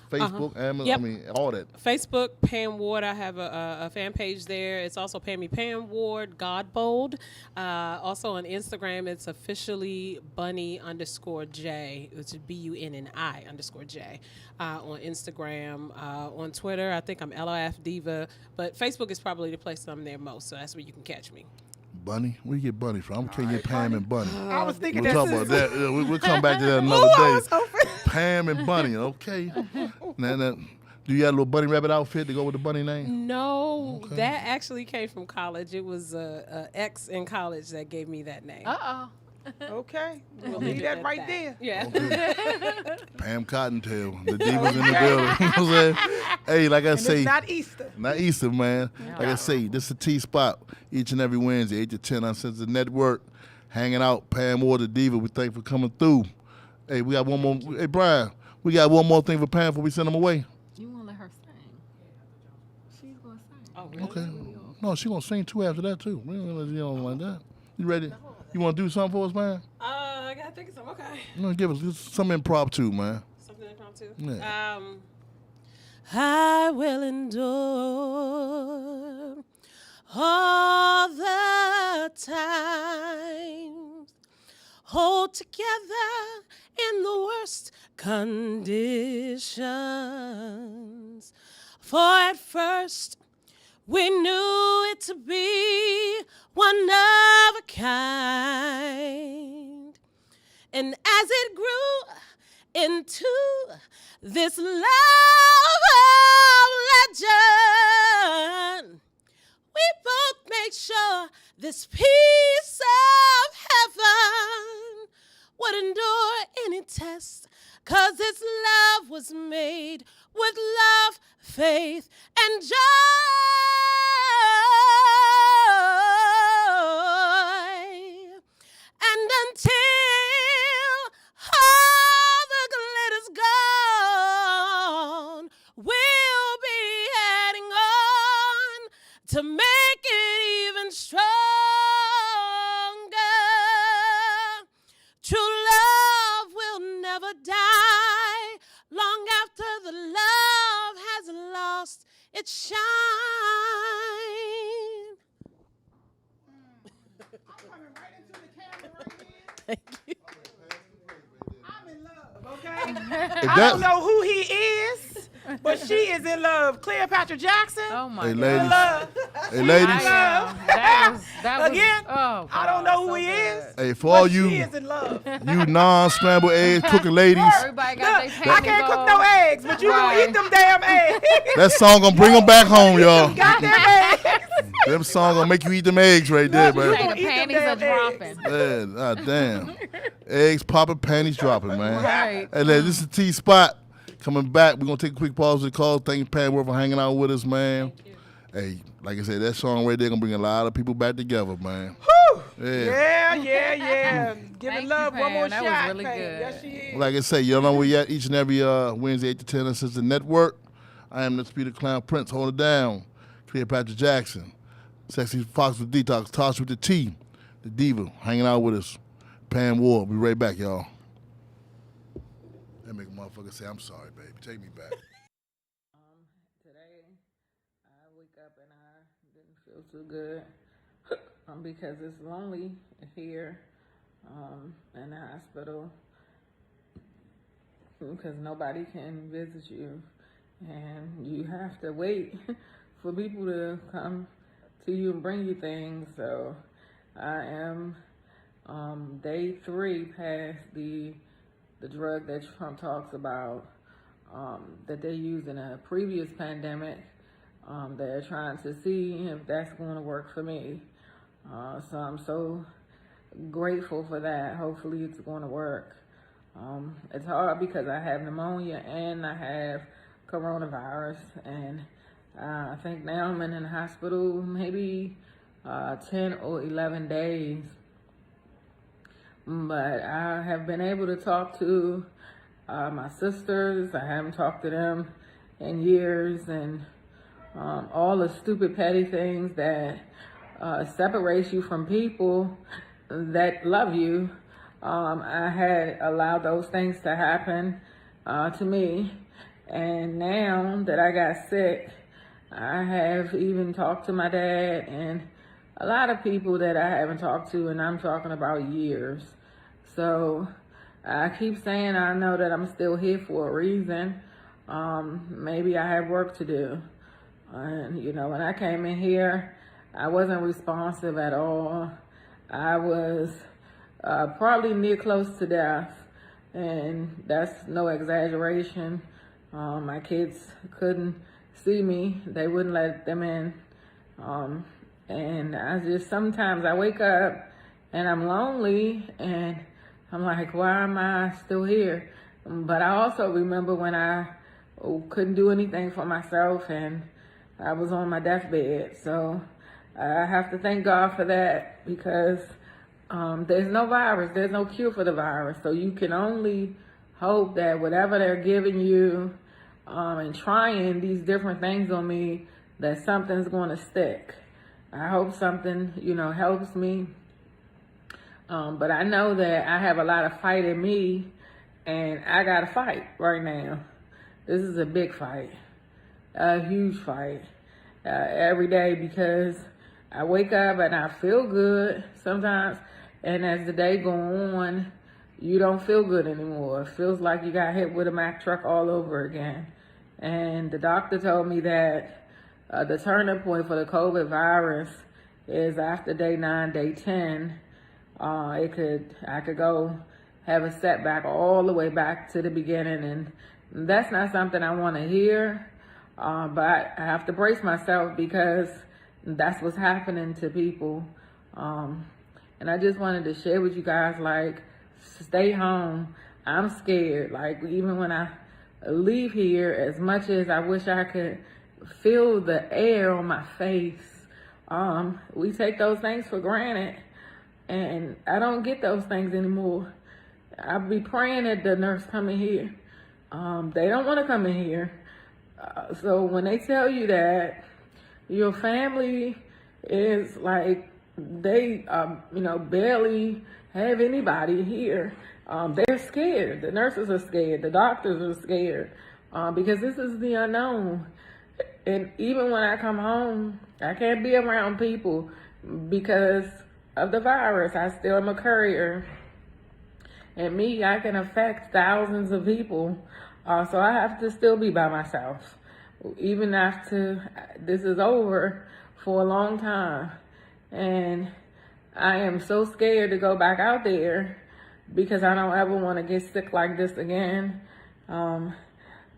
Facebook, Amazon, Yep. I mean, all that. Facebook, Pam Ward. I have a fan page there. It's also Pam Ward, Godbold. Also on Instagram, it's officially Bunny_J, which is BUNNI_J. On Instagram, on Twitter, I think I'm LOF Diva. But Facebook is probably the place I'm there most, so that's where you can catch me. Bunny? Where you get Bunny from? I'm going to get Pam and Bunny. I was thinking We'll talk about that. Yeah, we'll come back to that another day. Pam and Bunny, okay. Now, do you got a little bunny rabbit outfit to go with the bunny name? No, that actually came from college. It was a ex in college that gave me that name. Okay. We'll leave that right there. Yeah. Pam Cottontail, the divas in the building. You know what I'm saying? Hey, like I And say, it's not Easter. Not Easter, man. Like I say, this is a T-spot each and every Wednesday, 8 to 10 Uncensored Network. Hanging out, Pam Ward, the diva. We thank you for coming through. Hey, we got one more. Hey, Brian, we got one more thing for Pam before we send them away. You want to let her sing? She's going to sing. Oh, really? Okay. No, she's going to sing too after that, too. We don't let you know like that. You ready? You want to do something for us, man? I got to think of something. Okay. No, give us some impromptu, man. Something impromptu? Yeah. I will endure all the times, hold together in the worst conditions. For at first we knew it to be one of a kind, and as it grew into this love of legend, we both made sure this piece of heaven would endure any test, 'cause this love was made with love, faith, and joy. And until all the glitter's gone, we'll be adding on to make it even stronger. True love will never die. it shine. Thank you. I'm in love, okay? If I that- don't know who he is, but she is in love. Cleopatra Jackson. Oh my Hey, God. ladies. In love. Hey, ladies. I am. That was Again, oh, I don't God, know who so he good. is. Hey, for all But you she is in love. you non-scrambled eggs cooking ladies, Everybody got their Look, panties I can't cook on. no eggs, but you gonna Right. eat them damn eggs. that song gonna bring them back home, y'all. Goddamn eggs. Them song gonna make you eat them eggs right there, Look, you man. Say gonna the eat them panties are damn eggs. dropping. Man, damn. Eggs popping, panties dropping, man. Right. Hey, this is T-Spot. Coming back, we're going to take a quick pause with the call. Thank you, Pam Ward, for hanging out with us, man. Hey, like I said, that song right there going to bring a lot of people back together, man. Whew. Yeah. Yeah. Giving Thank love you, one more Pam. That shot. was really Pam. good. Yes, she is. Like I say, you know where we at each and every Wednesday, 8 to 10 on Uncensored Network. I am the Speeder Clown Prince. Hold it down. Cleopatra Jackson. Sexy Fox with Detox. Tosh with the T. The Diva. Hanging out with us. Pam Ward. Be right back, y'all. That make a motherfucker say, I'm sorry, baby. Take me back. Today, I wake up and I didn't feel too good because it's lonely here in the hospital because nobody can visit you and you have to wait for people to come to you and bring you things. So I am day 3 past the drug that Trump talks about that they used in a previous pandemic. They're trying to see if that's going to work for me. So I'm so grateful for that. Hopefully it's going to work. It's hard because I have pneumonia and I have coronavirus, and I think now I'm in the hospital maybe 10 or 11 days. But I have been able to talk to my sisters. I haven't talked to them in years, and all the stupid petty things that separates you from people that love you. I had allowed those things to happen to me, and now that I got sick, I have even talked to my dad and a lot of people that I haven't talked to, and I'm talking about years. So I keep saying I know that I'm still here for a reason. Maybe I have work to do. And, you know, when I came in here, I wasn't responsive at all. I was probably near close to death, and that's no exaggeration. My kids couldn't see me. They wouldn't let them in. And I just, sometimes I wake up and I'm lonely and I'm like, why am I still here? But I also remember when I couldn't do anything for myself and I was on my deathbed. So I have to thank God for that, because there's no virus, there's no cure for the virus. So you can only hope that whatever they're giving you and trying these different things on me, that something's going to stick. I hope something, you know, helps me. But I know that I have a lot of fight in me, and I got to fight right now. This is a big fight, a huge fight every day, because I wake up and I feel good sometimes, and as the day goes on, you don't feel good anymore. It feels like you got hit with a Mack truck all over again. And the doctor told me that the turning point for the COVID virus is after day 9, day 10. I could go have a setback all the way back to the beginning, and that's not something I want to hear. But I have to brace myself, because that's what's happening to people. And I just wanted to share with you guys, like, stay home. I'm scared. Like, even when I leave here, as much as I wish I could feel the air on my face, we take those things for granted, and I don't get those things anymore. I'll be praying that the nurse come in here. They don't want to come in here. So when they tell you that your family is like, they barely have anybody here, they're scared. The nurses are scared. The doctors are scared, because this is the unknown. And even when I come home, I can't be around people because of the virus. I still am a courier. And me, I can affect thousands of people. So I have to still be by myself. Even after this is over for a long time. And I am so scared to go back out there because I don't ever want to get sick like this again.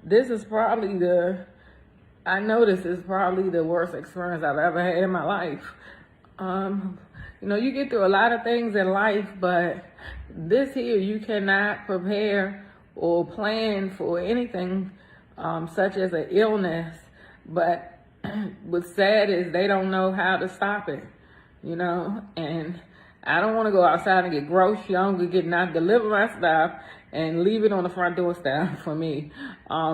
This is probably the worst experience I've ever had in my life. You get through a lot of things in life, but this here, you cannot prepare or plan for anything such as an illness. But what's sad is they don't know how to stop it, and I don't want to go outside and get gross young, deliver my stuff and leave it on the front doorstep for me,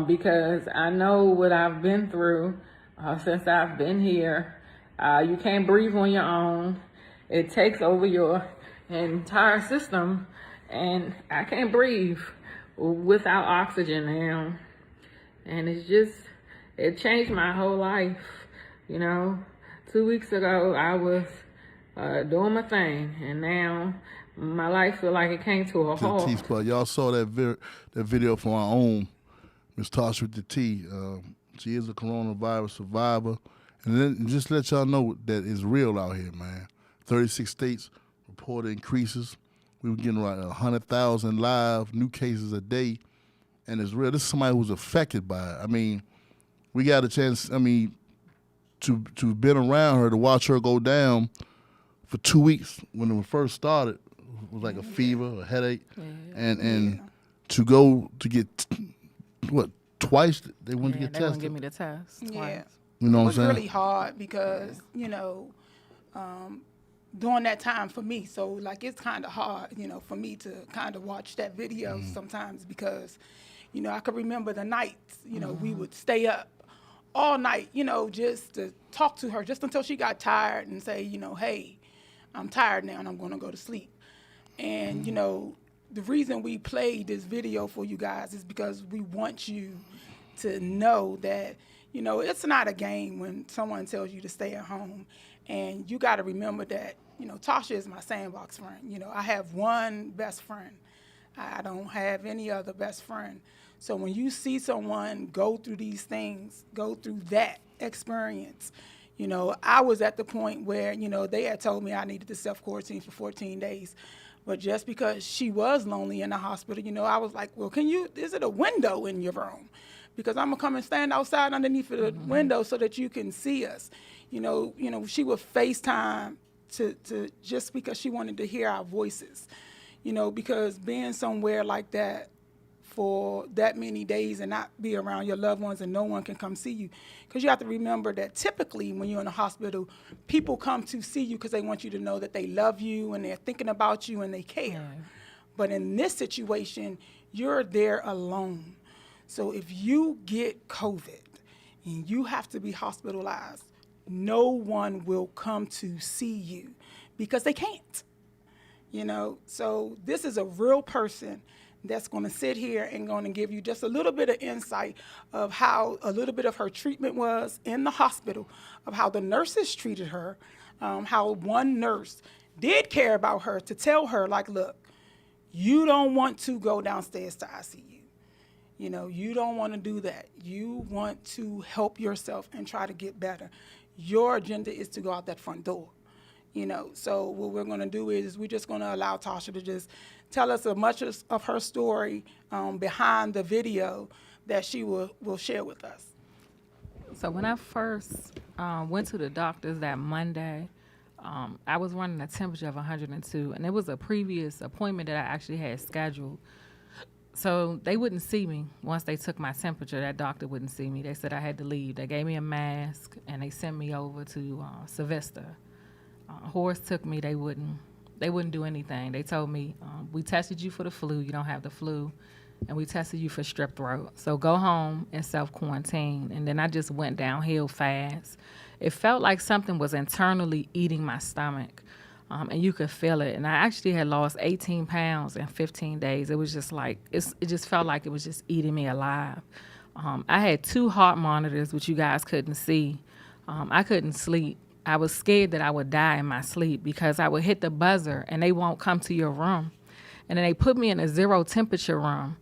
because I know what I've been through since I've been here. You can't breathe on your own. It takes over your entire system, and I can't breathe without oxygen now. And it changed my whole life. 2 weeks ago, I was doing my thing, and now my life feel like it came to a halt. T-Spot, y'all saw that video from our own Miss Tasha with the T. She is a coronavirus survivor, and then just let y'all know that it's real out here, man. 36 states reported increases. We were getting around 100,000 live new cases a day, and it's real. This is somebody who's affected by it. I mean, we got a chance. I mean, to been around her, to watch her go down for 2 weeks when it first started. It was like a fever, a headache, and to go to get twice they went to get tested. They wouldn't give me the test. Twice. Yeah, you know it what I'm was saying? really hard because during that time for me, so like it's kind of hard, for me to kind of watch that video sometimes because, I could remember the nights, we would stay up all night, just to talk to her, just until she got tired and say, hey, I'm tired now and I'm going to go to sleep. And, the reason we played this video for you guys is because we want you to know that, it's not a game when someone tells you to stay at home. And you got to remember that, Tasha is my sandbox friend. I have one best friend. I don't have any other best friend. So when you see someone go through these things, go through that experience, I was at the point where, they had told me I needed to self-quarantine for 14 days. But just because she was lonely in the hospital, I was like, well, is it a window in your room? Because I'm going to come and stand outside underneath the window so that you can see us. She would FaceTime to just because she wanted to hear our voices. Because being somewhere like that for that many days and not be around your loved ones and no one can come see you. Because you have to remember that typically when you're in a hospital, people come to see you because they want you to know that they love you and they're thinking about you and they care. But in this situation, you're there alone. So if you get COVID and you have to be hospitalized, no one will come to see you because they can't. So this is a real person that's going to sit here and going to give you just a little bit of insight of how a little bit of her treatment was in the hospital, of how the nurses treated her, how one nurse did care about her to tell her, like, look, you don't want to go downstairs to ICU. You don't want to do that. You want to help yourself and try to get better. Your agenda is to go out that front door. So what we're going to do is we're just going to allow Tasha to just tell us as much of her story behind the video that she will share with us. So when I first went to the doctors that Monday, I was running a temperature of 102, and it was a previous appointment that I actually had scheduled. So they wouldn't see me once they took my temperature. That doctor wouldn't see me. They said I had to leave. They gave me a mask, and they sent me over to Sylvester. Horace took me. They wouldn't do anything. They told me, we tested you for the flu. You don't have the flu. And we tested you for strep throat. So go home and self-quarantine. And then I just went downhill fast. It felt like something was internally eating my stomach. And you could feel it. And I actually had lost 18 pounds in 15 days. It was just like, it just felt like it was just eating me alive. I had 2 heart monitors, which you guys couldn't see. I couldn't sleep. I was scared that I would die in my sleep because I would hit the buzzer and they won't come to your room. And then they put me in a 0 temperature room.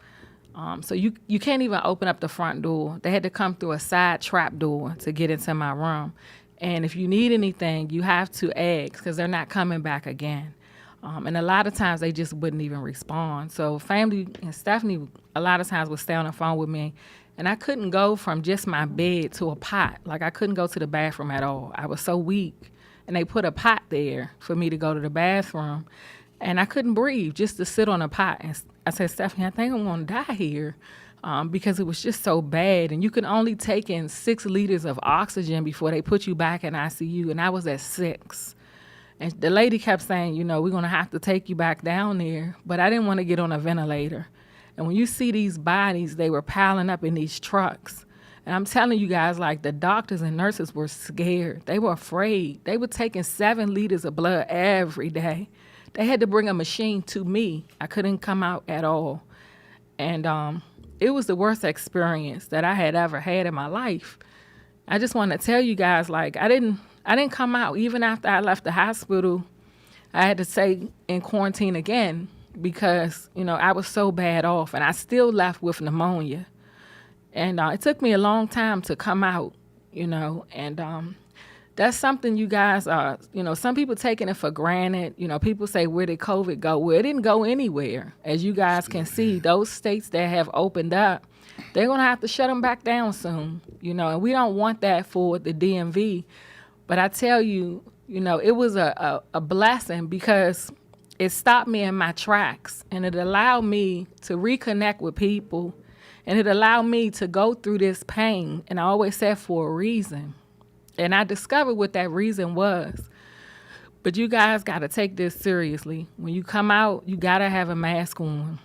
So you can't even open up the front door. They had to come through a side trap door to get into my room. And if you need anything, you have to ask because they're not coming back again. And a lot of times they just wouldn't even respond. So family and Stephanie a lot of times would stay on the phone with me. And I couldn't go from just my bed to a pot. Like I couldn't go to the bathroom at all. I was so weak. And they put a pot there for me to go to the bathroom. And I couldn't breathe just to sit on a pot. And I said, Stephanie, I think I'm going to die here because it was just so bad. And you can only take in 6 liters of oxygen before they put you back in ICU. And I was at 6. And the lady kept saying, you know, we're going to have to take you back down there. But I didn't want to get on a ventilator. And when you see these bodies, they were piling up in these trucks. And I'm telling you guys, like, the doctors and nurses were scared. They were afraid. They were taking 7 liters of blood every day. They had to bring a machine to me. I couldn't come out at all. And it was the worst experience that I had ever had in my life. I just want to tell you guys, like, I didn't come out. Even after I left the hospital, I had to stay in quarantine again because, you know, I was so bad off. And I still left with pneumonia. And it took me a long time to come out, you know, and that's something you guys are, you know, some people taking it for granted. You know, people say, where did COVID go? Well, it didn't go anywhere. As you guys can see, those states that have opened up, they're going to have to shut them back down soon, you know, and we don't want that for the DMV. But I tell you, you know, it was a blessing because it stopped me in my tracks and it allowed me to reconnect with people. And it allowed me to go through this pain, and I always said for a reason. And I discovered what that reason was. But you guys got to take this seriously. When you come out, you got to have a mask on.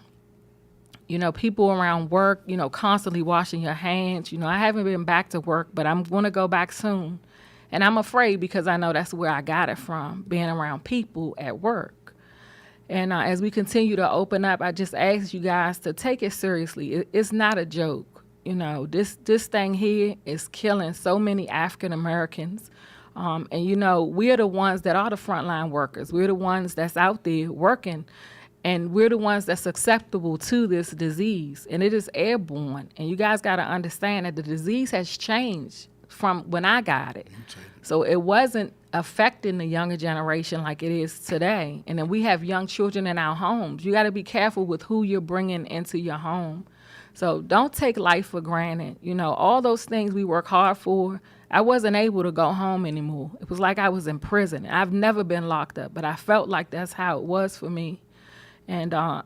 You know, people around work, you know, constantly washing your hands. You know, I haven't been back to work, but I'm going to go back soon. And I'm afraid because I know that's where I got it from, being around people at work. And as we continue to open up, I just ask you guys to take it seriously. It's not a joke. You know, this thing here is killing so many African Americans. And, you know, we're the ones that are the frontline workers. We're the ones that's out there working. And we're the ones that's susceptible to this disease. And it is airborne. And you guys got to understand that the disease has changed from when I got it. So it wasn't affecting the younger generation like it is today. And then we have young children in our homes. You got to be careful with who you're bringing into your home. So don't take life for granted. You know, all those things we work hard for, I wasn't able to go home anymore. It was like I was in prison. I've never been locked up, but I felt like that's how it was for me. And I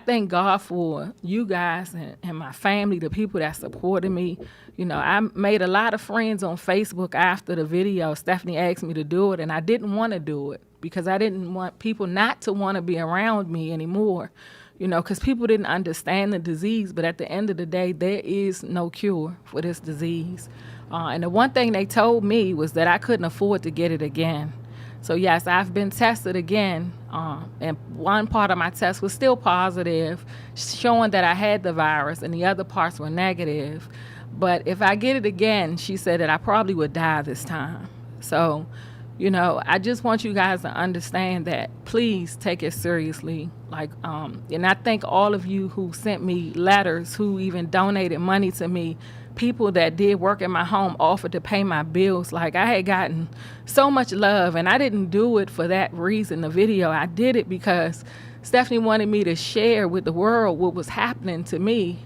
thank God for you guys and my family, the people that supported me. You know, I made a lot of friends on Facebook after the video. Stephanie asked me to do it, and I didn't want to do it because I didn't want people not to want to be around me anymore, you know, because people didn't understand the disease. But at the end of the day, there is no cure for this disease. And the one thing they told me was that I couldn't afford to get it again. So, yes, I've been tested again, and one part of my test was still positive, showing that I had the virus, and the other parts were negative. But if I get it again, she said that I probably would die this time. So, you know, I just want you guys to understand that. Please take it seriously. Like, and I thank all of you who sent me letters, who even donated money to me. People that did work in my home offered to pay my bills. Like, I had gotten so much love, and I didn't do it for that reason, the video. I did it because Stephanie wanted me to share with the world what was happening to me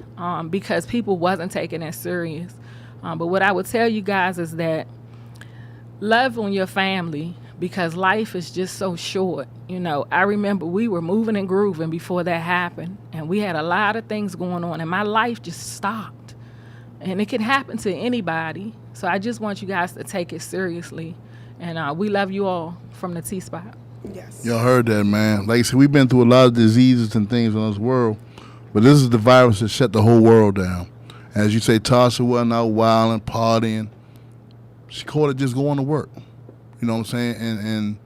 because people wasn't taking it serious. But what I would tell you guys is that love on your family because life is just so short. You know, I remember we were moving and grooving before that happened, and we had a lot of things going on, and my life just stopped. And it can happen to anybody. So I just want you guys to take it seriously. And we love you all from the T-Spot. Yes. Y'all heard that, man. Like I said, we've been through a lot of diseases and things in this world. But this is the virus that shut the whole world down. As you say, Tasha wasn't out wilding, partying. She caught it just going to work. You know what I'm saying? And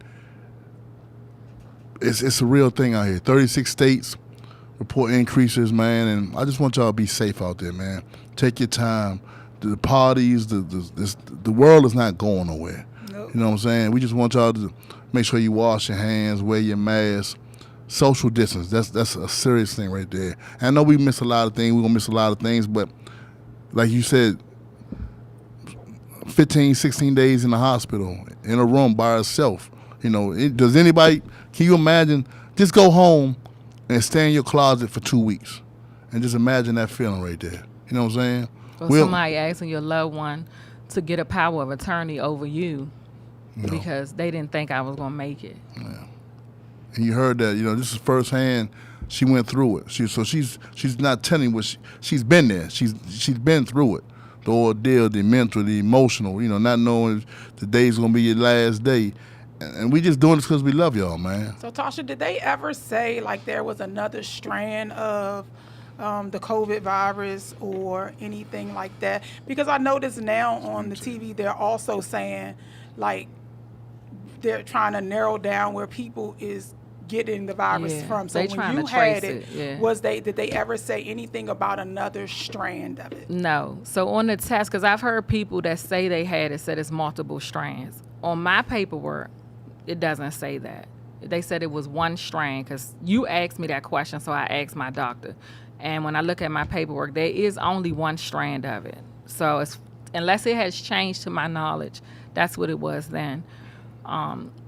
it's a real thing out here. 36 states. report increases, man. And I just want y'all to be safe out there, man. Take your time. The parties, the world is not going nowhere. Nope. You know what I'm saying? We just want y'all to make sure you wash your hands, wear your mask, social distance. That's a serious thing right there. And I know we miss a lot of things. We're going to miss a lot of things, but like you said, 15, 16 days in the hospital, in a room by herself. You know, does anybody, can you imagine, just go home and stay in your closet for 2 weeks and just imagine that feeling right there. You know what I'm saying? Or somebody asking your loved one to get a power of attorney over you because they didn't think I was going to make it. Yeah. And you heard that, you know, this is firsthand. She went through it. She's not telling what she's been there. She's been through it. The ordeal, the mental, the emotional, you know, not knowing if the day's going to be your last day. And we just doing this because we love y'all, man. So, Tasha, did they ever say, like, there was another strand of the COVID virus or anything like that? Because I notice now on the TV, they're also saying, like, they're trying to narrow down where people is getting the virus from. So when you had it, did they ever say anything about another strand of it? No. So on the test, because I've heard people that say they had it said it's multiple strands. On my paperwork, it doesn't say that. They said it was one strand because you asked me that question, so I asked my doctor. And when I look at my paperwork, there is only one strand of it. So it's, unless it has changed to my knowledge, that's what it was then.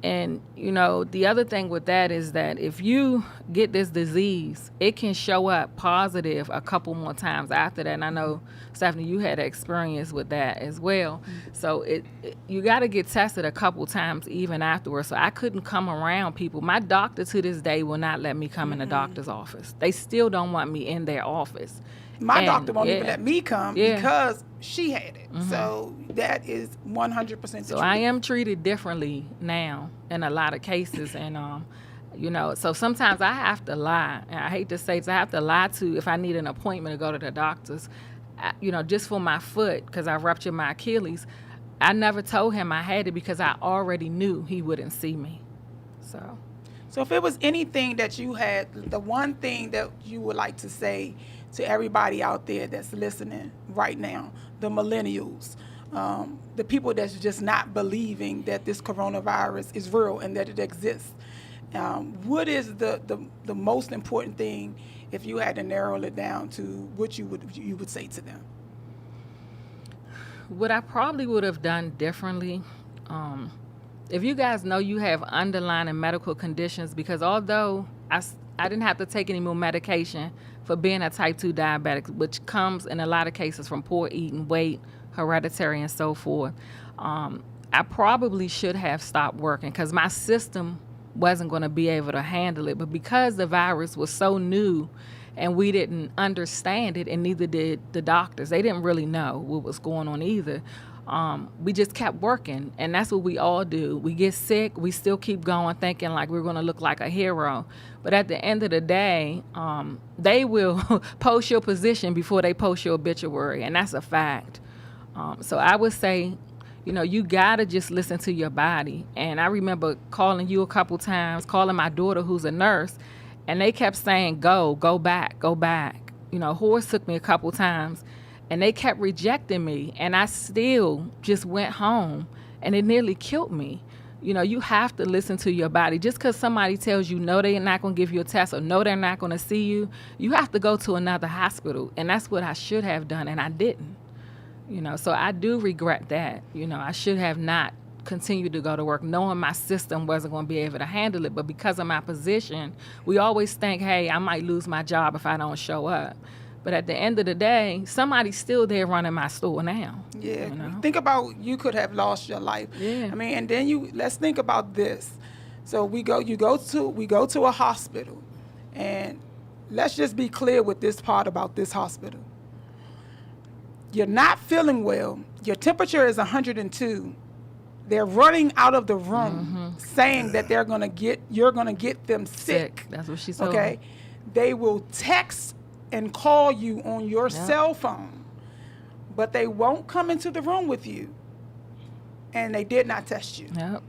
And, you know, the other thing with that is that if you get this disease, it can show up positive a couple more times after that. And I know, Stephanie, you had experience with that as well. So you got to get tested a couple times even afterwards. So I couldn't come around people. My doctor to this day will not let me come in the doctor's office. They still don't want me in their office. My doctor won't even let me come because she had it. So that is 100% the truth. So I am treated differently now in a lot of cases. And, you know, so sometimes I have to lie. And I hate to say this, I have to lie to if I need an appointment to go to the doctor's, you know, just for my foot because I ruptured my Achilles. I never told him I had it because I already knew he wouldn't see me. So if it was anything that you had, the one thing that you would like to say to everybody out there that's listening right now, the millennials, the people that's just not believing that this coronavirus is real and that it exists, what is the most important thing if you had to narrow it down to what you would say to them? What I probably would have done differently, if you guys know you have underlying medical conditions, because although I didn't have to take any more medication for being a type 2 diabetic, which comes in a lot of cases from poor eating, weight, hereditary, and so forth, I probably should have stopped working because my system wasn't going to be able to handle it. But because the virus was so new and we didn't understand it, and neither did the doctors, they didn't really know what was going on either. We just kept working, and that's what we all do. We get sick, we still keep going, thinking like we're going to look like a hero. But at the end of the day, they will post your position before they post your obituary, and that's a fact. So I would say, you know, you got to just listen to your body. And I remember calling you a couple times, calling my daughter who's a nurse, and they kept saying, go back, go back. You know, Horace took me a couple times, and they kept rejecting me, and I still just went home, and it nearly killed me. You know, you have to listen to your body. Just because somebody tells you no, they're not going to give you a test, or no, they're not going to see you, you have to go to another hospital, and that's what I should have done, and I didn't. You know, so I do regret that. You know, I should have not continued to go to work knowing my system wasn't going to be able to handle it, but because of my position, we always think, hey, I might lose my job if I don't show up. But at the end of the day, somebody's still there running my store now. Yeah. You know? Think about, you could have lost your life. Yeah. I mean, and then let's think about this. So we go to a hospital, and let's just be clear with this part about this hospital. You're not feeling well. Your temperature is 102. They're running out of the room saying that you're gonna get them sick. That's what she said. Okay. They will text and call you on your cell phone, but they won't come into the room with you. And they did not test you. Yep.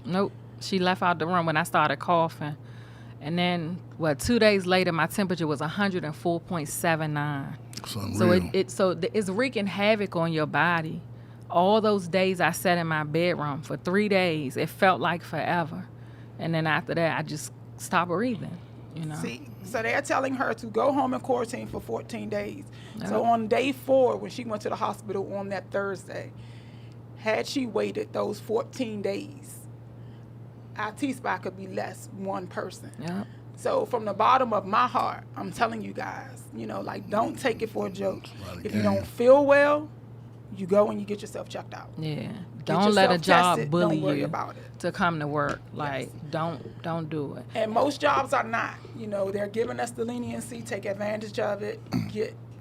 Nope. She left out the room when I started coughing. And then, 2 days later, my temperature was 104.79. So it's wreaking havoc on your body. All those days I sat in my bedroom for 3 days, it felt like forever. And then after that, I just stopped breathing, you know. See, so they're telling her to go home and quarantine for 14 days. Yep. So on day 4, when she went to the hospital on that Thursday, had she waited those 14 days, our T-spot could be less one person. Yep. So from the bottom of my heart, I'm telling you guys, like, don't take it for a joke. If you don't feel well, you go and you get yourself checked out. Yeah. Don't let a job bully don't worry you about it. to come to work. Like, don't do it. And most jobs are not. They're giving us the leniency. Take advantage of it.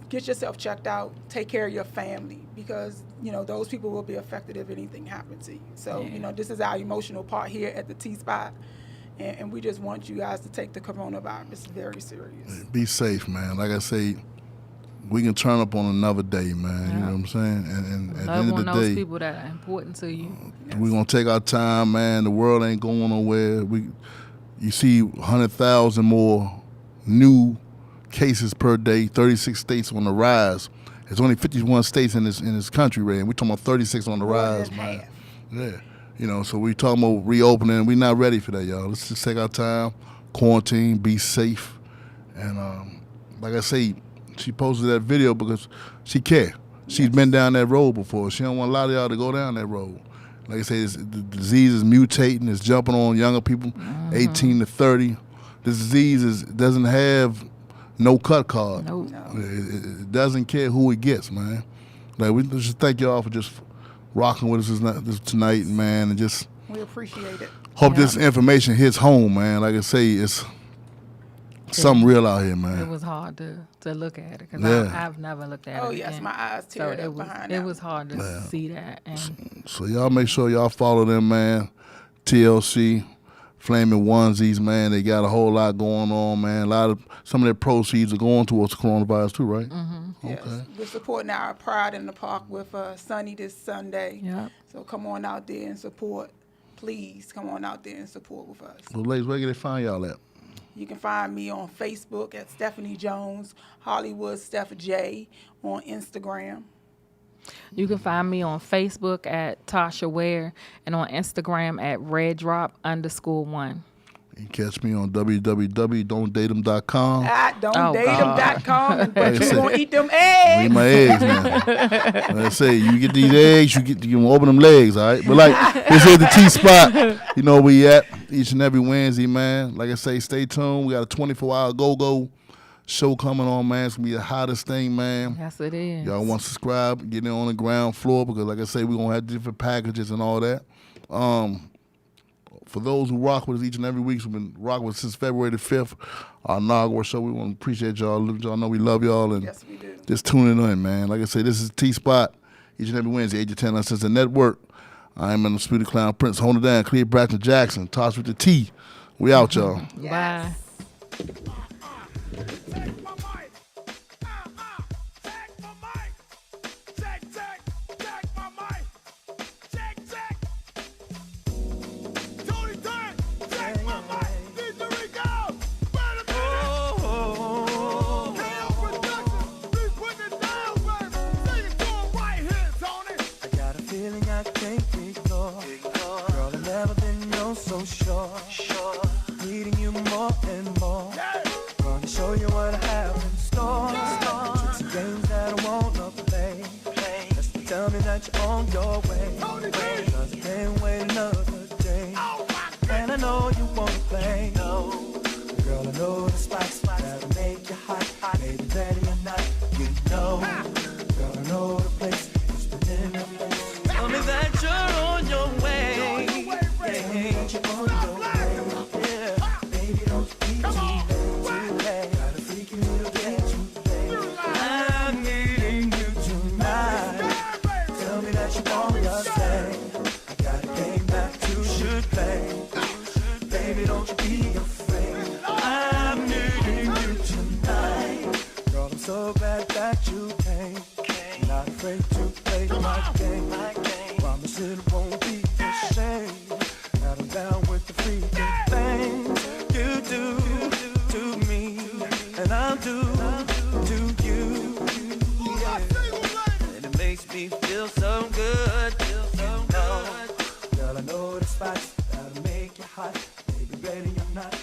Get yourself checked out. Take care of your family, because those people will be affected if anything happens to you. So this is our emotional part here at the T-Spot, and we just want you guys to take the coronavirus very serious. Be safe, man. Like I say, we can turn up on another day, man. You know what I'm saying? And at the end of the those day, people that are important to you. we're gonna take our time, man. The world ain't going nowhere. You see 100,000 more new cases per day. 36 states on the rise. There's only 51 states in this country, Ray. And we're talking about 36 on the rise, man. Yeah. So we talking about reopening. We're not ready for that, y'all. Let's just take our time, quarantine, be safe, and like I say, she posted that video because she cared. She's been down that road before. She don't want a lot of y'all to go down that road. Like I say, the disease is mutating. It's jumping on younger people, 18 to 30. This disease doesn't have no cut card. Nope. It doesn't care who it gets, man. Like, we just thank y'all for just rocking with us this tonight, man, and just we appreciate it. Hope this information hits home, man. Like I say, it's something real out here, man. It was hard to look at it because I've never looked at it. Oh, yes, my eyes teared up behind it. It was hard to see that. And so y'all make sure y'all follow them, man. TLC, Flaming Onesies, man. They got a whole lot going on, man. Some of their proceeds are going towards coronavirus too, right? Mm-hmm. Yes. Okay. We're supporting our Pride in the Park with Sunny this Sunday. Yep. So come on out there and support. Please come on out there and support with us. Well, ladies, where can they find y'all at? You can find me on Facebook at Stephanie Jones, Hollywood Steph J on Instagram. You can find me on Facebook at Tasha Ware and on Instagram at reddrop_1. You can catch me on www.don'tdate'em.com. Don'tdate'em.com, but you gonna eat them eggs. Eat my eggs, man. Like I say, you get these eggs, you can open them legs, all right? But like, this is the T-Spot. You know where we at each and every Wednesday, man. Like I say, stay tuned. We got a 24-hour go-go show coming on, man. It's gonna be the hottest thing, man. Yes, it is. Y'all want to subscribe, get in on the ground floor, because like I say, we're gonna have different packages and all that. For those who rock with us each and every week, we've been rocking with us since February the 5th, our inaugural show. We want to appreciate y'all. Let y'all know we love y'all, and yes, we do. Just tuning in, man. Like I say, this is T-Spot each and every Wednesday, 8 to 10 Uncensored Network. I am in the Speedy Clown Prince, holding it down, Cleve Braxton Jackson, Toss with the T. We out, y'all. Bye. Needing you more and more. Gonna show you what I have in store. Tricks and games that I wanna play. Just tell me that you're on your way. Cause I can't wait another day. And I know you wanna play. Girl, I know the spots that'll make you hot. Maybe ready or not, you know. Girl, I know the place. It's been in the place. Tell me that you're on your way. That you're on your way. I'm needing you tonight. Tell me that you want to stay. I got a game love do to you. Yeah. And it makes me feel so good. Girl, I know the spots that'll make you hot. Baby, ready or not.